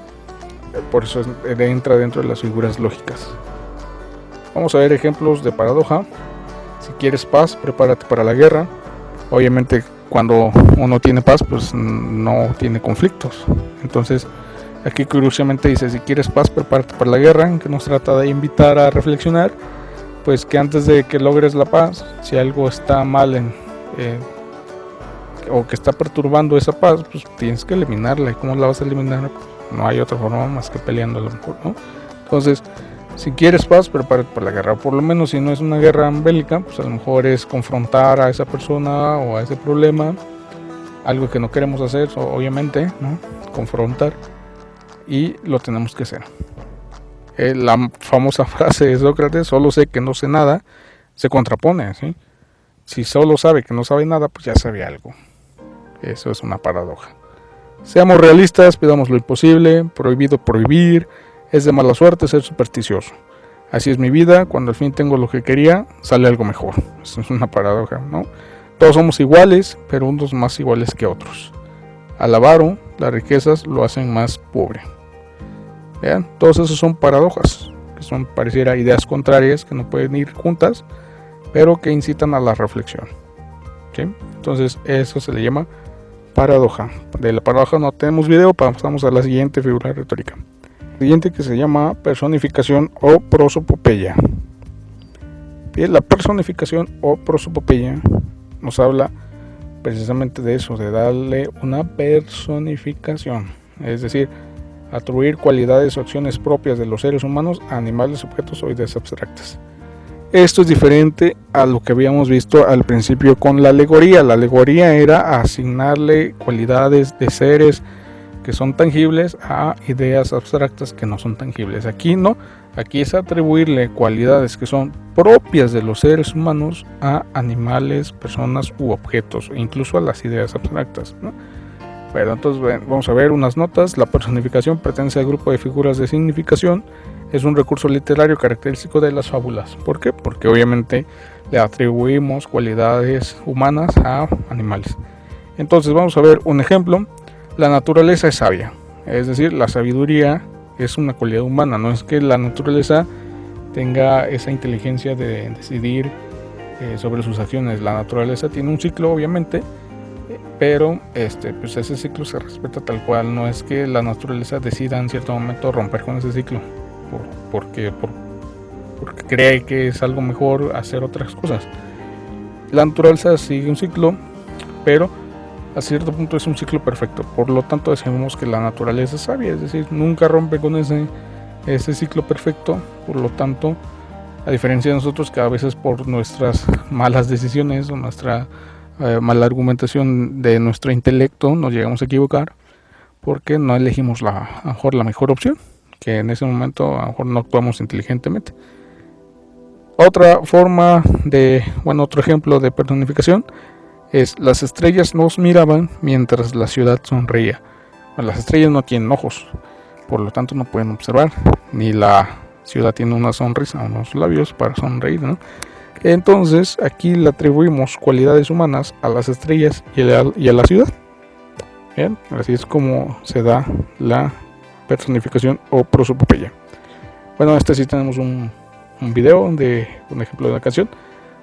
por eso entra dentro de las figuras lógicas. Vamos a ver ejemplos de paradoja. Si quieres paz, prepárate para la guerra. Obviamente cuando uno tiene paz, pues no tiene conflictos. Entonces aquí curiosamente dice, si quieres paz, prepárate para la guerra, que nos trata de invitar a reflexionar, pues que antes de que logres la paz, si algo está mal o que está perturbando esa paz, pues tienes que eliminarla. ¿Y cómo la vas a eliminar? No hay otra forma más que peleando a lo mejor, ¿no? Entonces, si quieres paz, prepárate para la guerra. Por lo menos si no es una guerra bélica, pues a lo mejor es confrontar a esa persona o a ese problema, algo que no queremos hacer, obviamente, ¿no? Confrontar, y lo tenemos que hacer. La famosa frase de Sócrates, solo sé que no sé nada, se contrapone, ¿sí? Si solo sabe que no sabe nada, pues ya sabe algo. Eso es una paradoja. Seamos realistas, pidamos lo imposible, prohibido prohibir, es de mala suerte ser supersticioso. Así es mi vida, cuando al fin tengo lo que quería, sale algo mejor. Eso es una paradoja, ¿no? Todos somos iguales, pero unos más iguales que otros. Al avaro, las riquezas lo hacen más pobre. Vean, todos esos son paradojas, que son pareciera ideas contrarias que no pueden ir juntas, pero que incitan a la reflexión. ¿Sí? Entonces eso se le llama paradoja. De la paradoja no tenemos video, pasamos a la siguiente figura retórica. Siguiente, que se llama personificación o prosopopeya. Bien, la personificación o prosopopeya nos habla precisamente de eso, de darle una personificación, es decir, atribuir cualidades o acciones propias de los seres humanos a animales, objetos o ideas abstractas. Esto es diferente a lo que habíamos visto al principio con la alegoría. La alegoría era asignarle cualidades de seres que son tangibles a ideas abstractas que no son tangibles. Aquí no, aquí es atribuirle cualidades que son propias de los seres humanos a animales, personas u objetos, e incluso a las ideas abstractas, ¿no? Bueno, entonces vamos a ver unas notas. La personificación pertenece al grupo de figuras de significación. Es un recurso literario característico de las fábulas. ¿Por qué? Porque obviamente le atribuimos cualidades humanas a animales. Entonces vamos a ver un ejemplo. La naturaleza es sabia, es decir, la sabiduría es una cualidad humana. No es que la naturaleza tenga esa inteligencia de decidir sobre sus acciones. La naturaleza tiene un ciclo, obviamente, pero pues ese ciclo se respeta tal cual. No es que la naturaleza decida en cierto momento romper con ese ciclo porque cree que es algo mejor hacer otras cosas. La naturaleza sigue un ciclo, pero a cierto punto es un ciclo perfecto. Por lo tanto decimos que la naturaleza es sabia, es decir, nunca rompe con ese ciclo perfecto. Por lo tanto, a diferencia de nosotros, que a veces por nuestras malas decisiones o nuestra mala argumentación de nuestro intelecto nos llegamos a equivocar, porque no elegimos a lo mejor la mejor opción, que en ese momento a lo mejor no actuamos inteligentemente. Otro ejemplo de personificación es: las estrellas nos miraban mientras la ciudad sonreía. Bueno, las estrellas no tienen ojos, por lo tanto no pueden observar, ni la ciudad tiene una sonrisa, unos labios para sonreír, ¿no? Entonces aquí le atribuimos cualidades humanas a las estrellas y a la ciudad. Bien, así es como se da la personificación o prosopopeya. Bueno, sí tenemos un video de un ejemplo de la canción.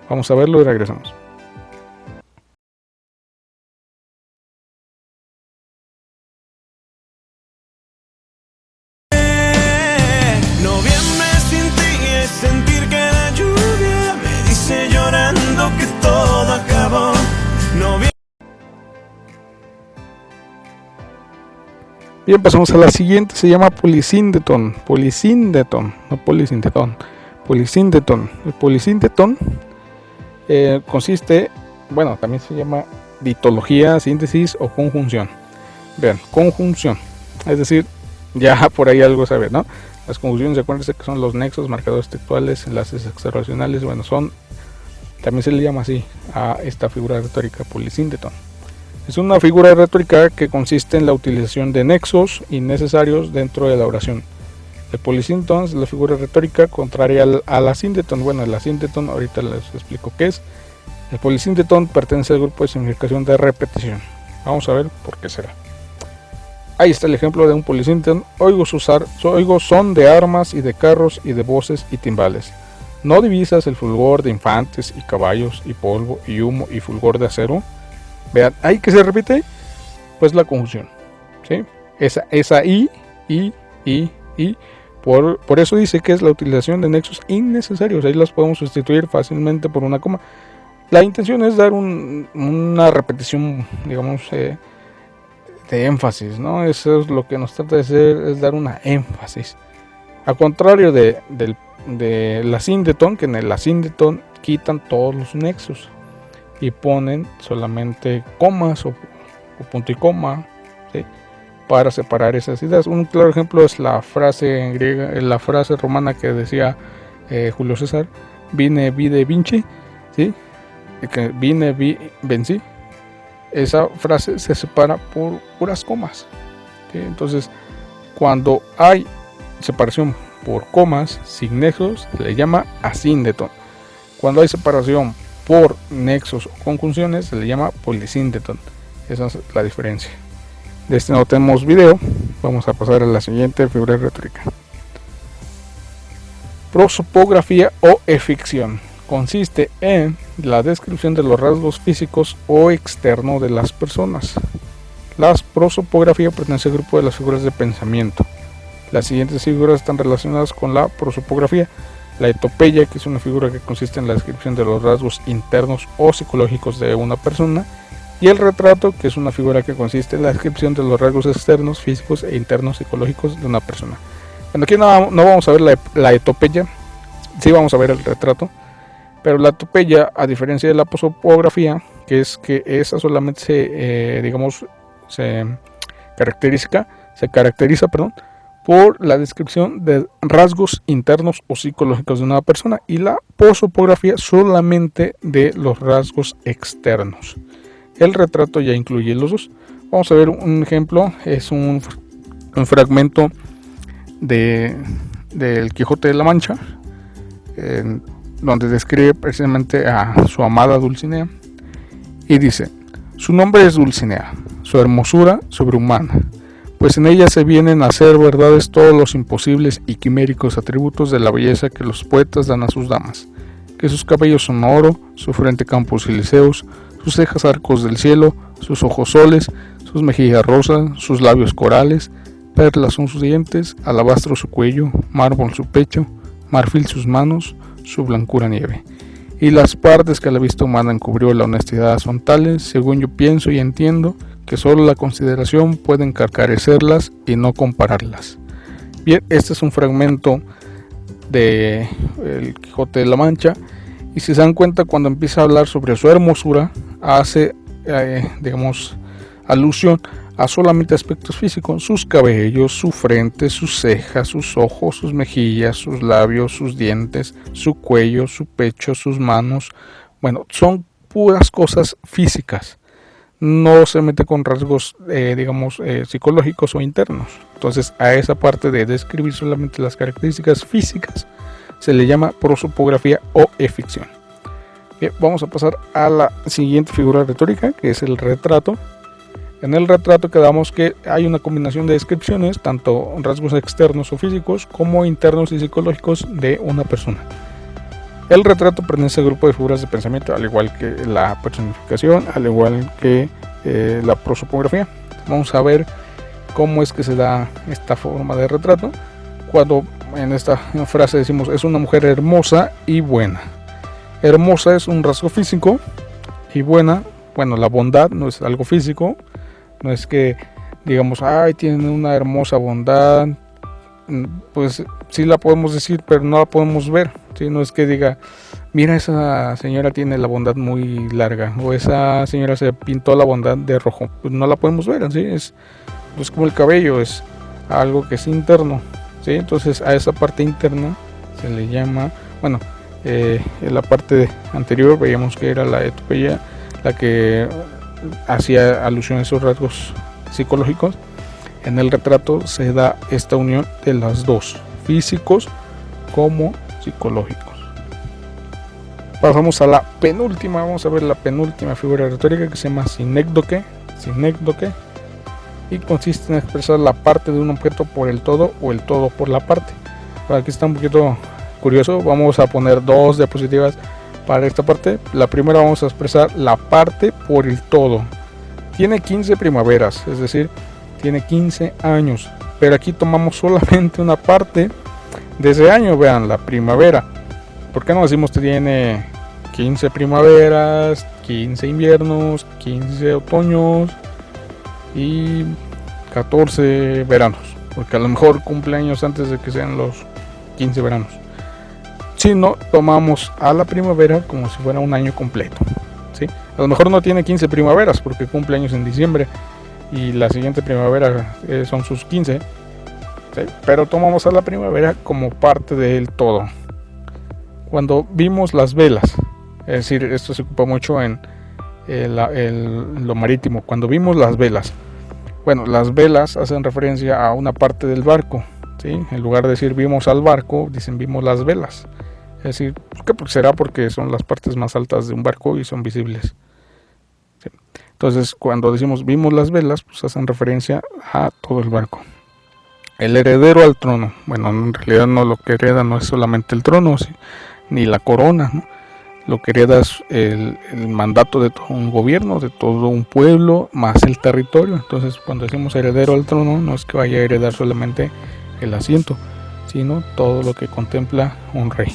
Vamos a verlo y regresamos. Noviembre sin ti es sentir que la lluvia me dice llorando que todo acabó. Bien, pasamos a la siguiente. Se llama polisíndeton. Polisíndeton, no polisintetón. Polisíndeton. El polisíndeton consiste, bueno, también se llama ditología, síntesis o conjunción. Vean, conjunción, es decir, ya por ahí algo saber, ¿no? Las conjunciones, acuérdense que son los nexos, marcadores textuales, enlaces extrarracionales. Bueno, también se le llama así a esta figura retórica, polisíndeton. Es una figura retórica que consiste en la utilización de nexos innecesarios dentro de la oración. El polisíndeton es la figura retórica contraria a la síndeton. Bueno, la síndeton ahorita les explico qué es. El polisíndeton pertenece al grupo de significación de repetición. Vamos a ver por qué será. Ahí está el ejemplo de un polisíndeton. Oigo son de armas y de carros y de voces y timbales. ¿No divisas el fulgor de infantes y caballos y polvo y humo y fulgor de acero? Vean, ahí que se repite, pues la conjunción, ¿sí? Esa y, por eso dice que es la utilización de nexos innecesarios. Ahí los podemos sustituir fácilmente por una coma. La intención es dar una repetición, digamos, de énfasis, ¿no? Eso es lo que nos trata de hacer, es dar una énfasis. A contrario de la síndeton, que en el asíndeton quitan todos los nexos y ponen solamente comas o punto y coma, ¿sí? Para separar esas ideas. Un claro ejemplo es la frase en griega, la frase romana que decía Julio César: vine, vide, vinci, ¿sí? Que vine, vi, vencí. Esa frase se separa por puras comas, ¿sí? Entonces, cuando hay separación por comas sin nexos, se le llama asíndeton. Cuando hay separación por nexos o conjunciones, se le llama polisíndeton. Esa es la diferencia. De este no tenemos video. Vamos a pasar a la siguiente figura retórica. Prosopografía o eficción. Consiste en la descripción de los rasgos físicos o externos de las personas. La prosopografía pertenece al grupo de las figuras de pensamiento. Las siguientes figuras están relacionadas con la prosopografía. La etopeya, que es una figura que consiste en la descripción de los rasgos internos o psicológicos de una persona. Y el retrato, que es una figura que consiste en la descripción de los rasgos externos, físicos e internos psicológicos de una persona. Bueno, aquí no vamos a ver la etopeya, sí vamos a ver el retrato, pero la etopeya, a diferencia de la prosopografía, que es que esa solamente se caracteriza por la descripción de rasgos internos o psicológicos de una persona, y la prosopografía solamente de los rasgos externos. El retrato ya incluye los dos. Vamos a ver un ejemplo. Es un fragmento del Quijote de la Mancha, donde describe precisamente a su amada Dulcinea y dice: su nombre es Dulcinea, su hermosura sobrehumana, pues en ella se vienen a hacer verdades todos los imposibles y quiméricos atributos de la belleza que los poetas dan a sus damas, que sus cabellos son oro, su frente campos elíseos, sus cejas arcos del cielo, sus ojos soles, sus mejillas rosas, sus labios corales, perlas son sus dientes, alabastro su cuello, mármol su pecho, marfil sus manos, su blancura nieve. Y las partes que a la vista humana encubrió la honestidad son tales, según yo pienso y entiendo, que solo la consideración puede encarcarecerlas y no compararlas. Bien, este es un fragmento de El Quijote de la Mancha. Y si se dan cuenta, cuando empieza a hablar sobre su hermosura, hace, alusión a solamente aspectos físicos: sus cabellos, su frente, sus cejas, sus ojos, sus mejillas, sus labios, sus dientes, su cuello, su pecho, sus manos. Bueno, son puras cosas físicas. No se mete con rasgos, psicológicos o internos. Entonces, a esa parte de describir solamente las características físicas se le llama prosopografía o eficción. Bien, vamos a pasar a la siguiente figura retórica, que es el retrato. En el retrato quedamos que hay una combinación de descripciones, tanto rasgos externos o físicos como internos y psicológicos de una persona. El retrato pertenece al grupo de figuras de pensamiento, al igual que la personificación, al igual que la prosopografía. Vamos a ver cómo es que se da esta forma de retrato. Cuando en esta frase decimos: es una mujer hermosa y buena. Hermosa es un rasgo físico y buena, bueno, la bondad no es algo físico. No es que digamos: ay, tiene una hermosa bondad. Pues sí la podemos decir, pero no la podemos ver, ¿sí? No es que diga: mira, esa señora tiene la bondad muy larga, o esa señora se pintó la bondad de rojo. Pues no la podemos ver, ¿sí? Es como el cabello, es algo que es interno, ¿sí? Entonces a esa parte interna se le llama, en la parte anterior veíamos que era la etopeya la que hacía alusión a esos rasgos psicológicos. En el retrato se da esta unión de las dos, físicos como psicológicos. Pasamos a la penúltima. Vamos a ver la penúltima figura retórica, que se llama sinécdoque, y consiste en expresar la parte de un objeto por el todo o el todo por la parte. Pero aquí está un poquito curioso. Vamos a poner 2 diapositivas para esta parte. La primera vamos a expresar la parte por el todo. Tiene 15 primaveras, es decir, tiene 15 años. Pero aquí tomamos solamente una parte de ese año. Vean, la primavera. ¿Por qué no decimos que tiene 15 primaveras, 15 inviernos, 15 otoños y 14 veranos? Porque a lo mejor cumpleaños antes de que sean los 15 veranos. Si no, tomamos a la primavera como si fuera un año completo, ¿sí? A lo mejor no tiene 15 primaveras porque cumple años en diciembre y la siguiente primavera son sus 15, ¿sí? Pero tomamos a la primavera como parte del todo. Cuando vimos las velas, es decir, esto se ocupa mucho en lo marítimo. Cuando vimos las velas, bueno, las velas hacen referencia a una parte del barco, ¿sí? En lugar de decir vimos al barco, dicen vimos las velas. Es decir, ¿qué será? Porque son las partes más altas de un barco y son visibles, ¿sí? Entonces, cuando decimos vimos las velas, pues hacen referencia a todo el barco. El heredero al trono. Bueno, en realidad no, lo que hereda no es solamente el trono, ¿sí? Ni la corona, ¿no? Lo que hereda es el mandato de todo un gobierno, de todo un pueblo, más el territorio. Entonces, cuando decimos heredero al trono, no es que vaya a heredar solamente el asiento, sino todo lo que contempla un rey.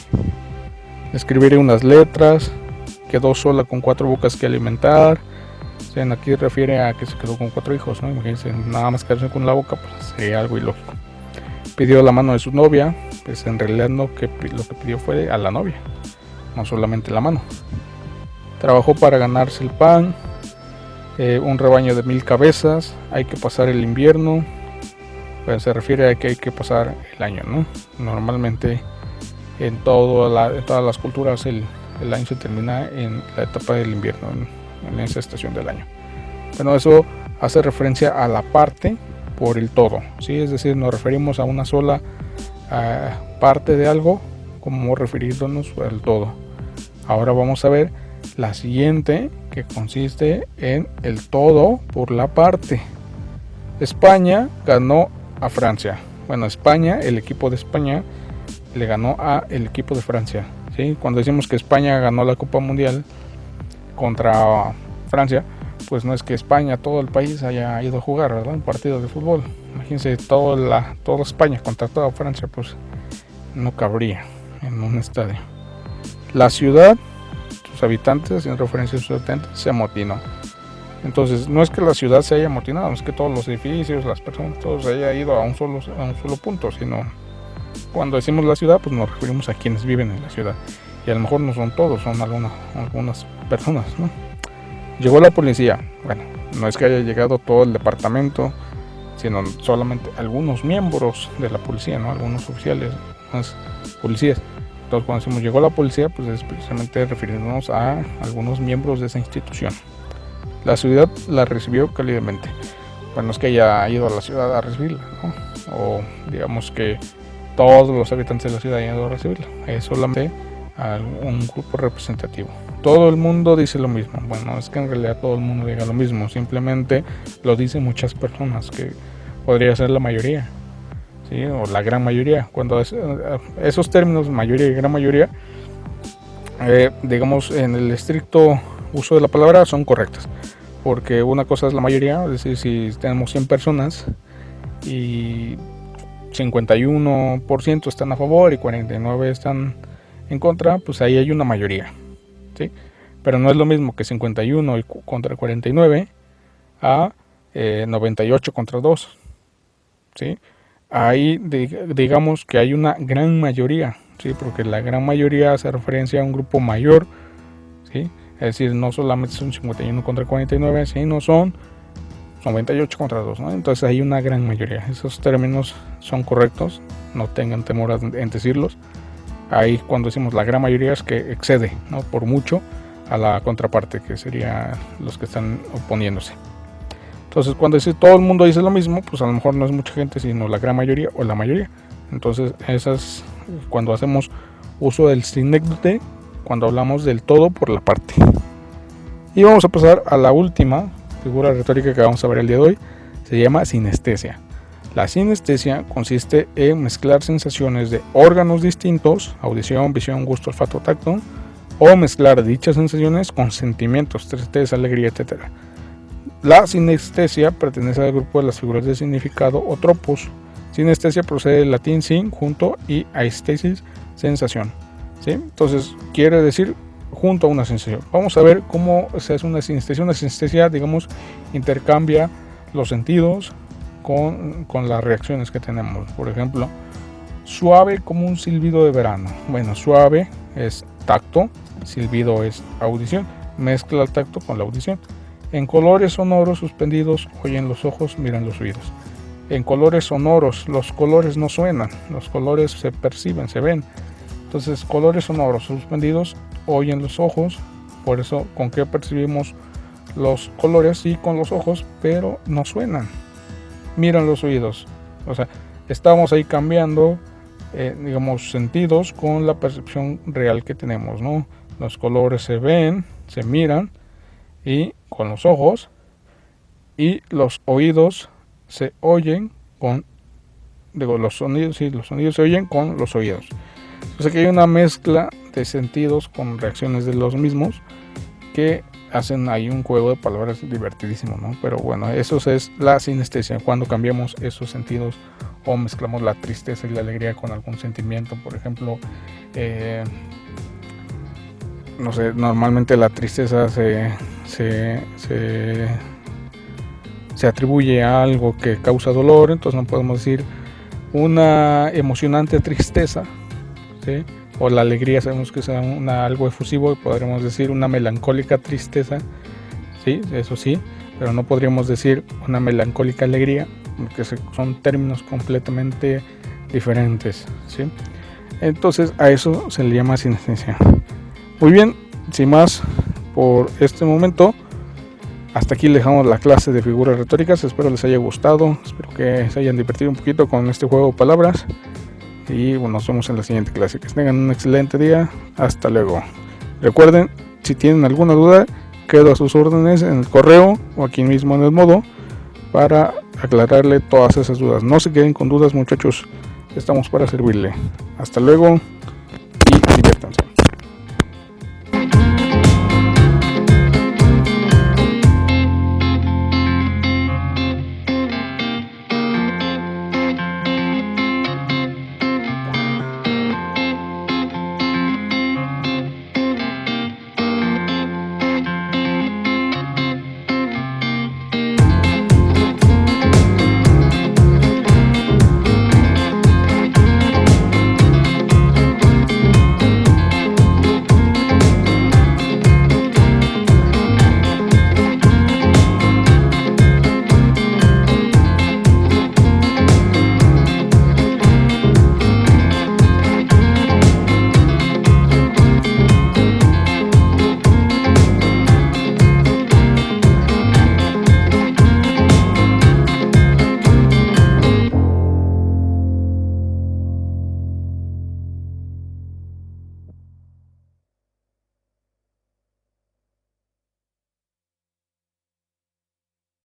Escribiré unas letras, quedó sola con 4 bocas que alimentar. O sea, aquí refiere a que se quedó con 4 hijos, ¿no? Imagínense, nada más quedarse con la boca, pues sería algo ilógico. Pidió la mano de su novia, pues en realidad lo que pidió fue a la novia, no solamente la mano. Trabajó para ganarse el pan, un rebaño de 1000 cabezas, hay que pasar el invierno, pues se refiere a que hay que pasar el año, ¿no? Normalmente en todas las culturas el año se termina en la etapa del invierno, en esa estación del año. Bueno, eso hace referencia a la parte por el todo, ¿sí? Es decir, nos referimos a una sola parte de algo como refiriéndonos al todo. Ahora vamos a ver la siguiente, que consiste en el todo por la parte. España ganó a Francia. Bueno, España, el equipo de España le ganó a el equipo de Francia, ¿sí? Cuando decimos que España ganó la Copa Mundial contra Francia, pues no es que España, todo el país haya ido a jugar, ¿verdad? Un partido de fútbol. Imagínense toda España contra toda Francia, pues no cabría en un estadio. La ciudad, sus habitantes, en referencia a sus habitantes, se amotinó. Entonces, no es que la ciudad se haya amotinado, no es que todos los edificios, las personas, todos se haya ido a un solo punto, sino cuando decimos la ciudad, pues nos referimos a quienes viven en la ciudad. Y a lo mejor no son todos, son algunas personas, ¿no? Llegó la policía. Bueno, no es que haya llegado todo el departamento, sino solamente algunos miembros de la policía, ¿no? Algunos oficiales, algunos policías. Entonces, cuando decimos llegó la policía, pues es precisamente refiriéndonos a algunos miembros de esa institución. La ciudad la recibió cálidamente. Bueno, no es que haya ido a la ciudad a recibirla, ¿no? O digamos que todos los habitantes de la ciudad hayan ido a recibirla. Es solamente un grupo representativo. Todo el mundo dice lo mismo. Bueno, es que en realidad todo el mundo diga lo mismo, simplemente lo dicen muchas personas, que podría ser la mayoría, ¿sí? O la gran mayoría. Cuando esos términos, mayoría y gran mayoría, digamos en el estricto uso de la palabra, son correctas, porque una cosa es la mayoría, es decir, si tenemos 100 personas y 51% están a favor y 49% están en contra, pues ahí hay una mayoría, ¿sí? Pero no es lo mismo que 51 contra 49 a 98 contra 2, ¿sí? Ahí digamos que hay una gran mayoría, ¿sí? Porque la gran mayoría hace referencia a un grupo mayor, ¿sí? Es decir, no solamente son 51 contra 49, sino son 98 contra 2, ¿no? Entonces hay una gran mayoría. Esos términos son correctos, no tengan temor en decirlos. Ahí cuando decimos la gran mayoría es que excede, ¿no? Por mucho a la contraparte, que sería los que están oponiéndose. Entonces, cuando dice todo el mundo dice lo mismo, pues a lo mejor no es mucha gente, sino la gran mayoría o la mayoría. Entonces, esas cuando hacemos uso del sinécdoque, cuando hablamos del todo por la parte. Y vamos a pasar a la última figura retórica que vamos a ver el día de hoy. Se llama sinestesia. La sinestesia consiste en mezclar sensaciones de órganos distintos, audición, visión, gusto, olfato, tacto, o mezclar dichas sensaciones con sentimientos, tristeza, alegría, etc. La sinestesia pertenece al grupo de las figuras de significado o tropos. Sinestesia procede del latín sin, junto, y aesthesis, sensación. ¿Sí? Entonces quiere decir junto a una sensación. Vamos a ver cómo se hace una sinestesia. Una sinestesia, digamos, intercambia los sentidos con las reacciones que tenemos. Por ejemplo, suave como un silbido de verano. Bueno, suave es tacto, silbido es audición. Mezcla el tacto con la audición. En colores sonoros suspendidos, oyen los ojos, miran los oídos. En colores sonoros, los colores no suenan, los colores se perciben, se ven. Entonces, colores sonoros suspendidos, oyen los ojos. Por eso, ¿con qué percibimos los colores? Sí, con los ojos, pero no suenan. Miran los oídos. O sea, estamos ahí cambiando, digamos, sentidos con la percepción real que tenemos, ¿no? Los colores se ven, se miran, y con los ojos, y los oídos se oyen con, los sonidos se oyen con los oídos. O sea que hay una mezcla de sentidos con reacciones de los mismos que hacen ahí un juego de palabras divertidísimo, ¿no? Pero bueno, eso es la sinestesia, cuando cambiamos esos sentidos o mezclamos la tristeza y la alegría con algún sentimiento. Por ejemplo, no sé, normalmente la tristeza se atribuye a algo que causa dolor, entonces no podemos decir una emocionante tristeza, ¿sí? O la alegría sabemos que es algo efusivo y podríamos decir una melancólica tristeza, sí, eso sí, pero no podríamos decir una melancólica alegría, porque son términos completamente diferentes, ¿sí? Entonces a eso se le llama sinestesia. Muy bien, sin más por este momento, hasta aquí le dejamos la clase de figuras retóricas. Espero les haya gustado, espero que se hayan divertido un poquito con este juego de palabras. Y bueno, nos vemos en la siguiente clase. Que tengan un excelente día. Hasta luego. Recuerden, si tienen alguna duda, quedo a sus órdenes en el correo o aquí mismo en el modo para aclararle todas esas dudas. No se queden con dudas, muchachos. Estamos para servirle. Hasta luego.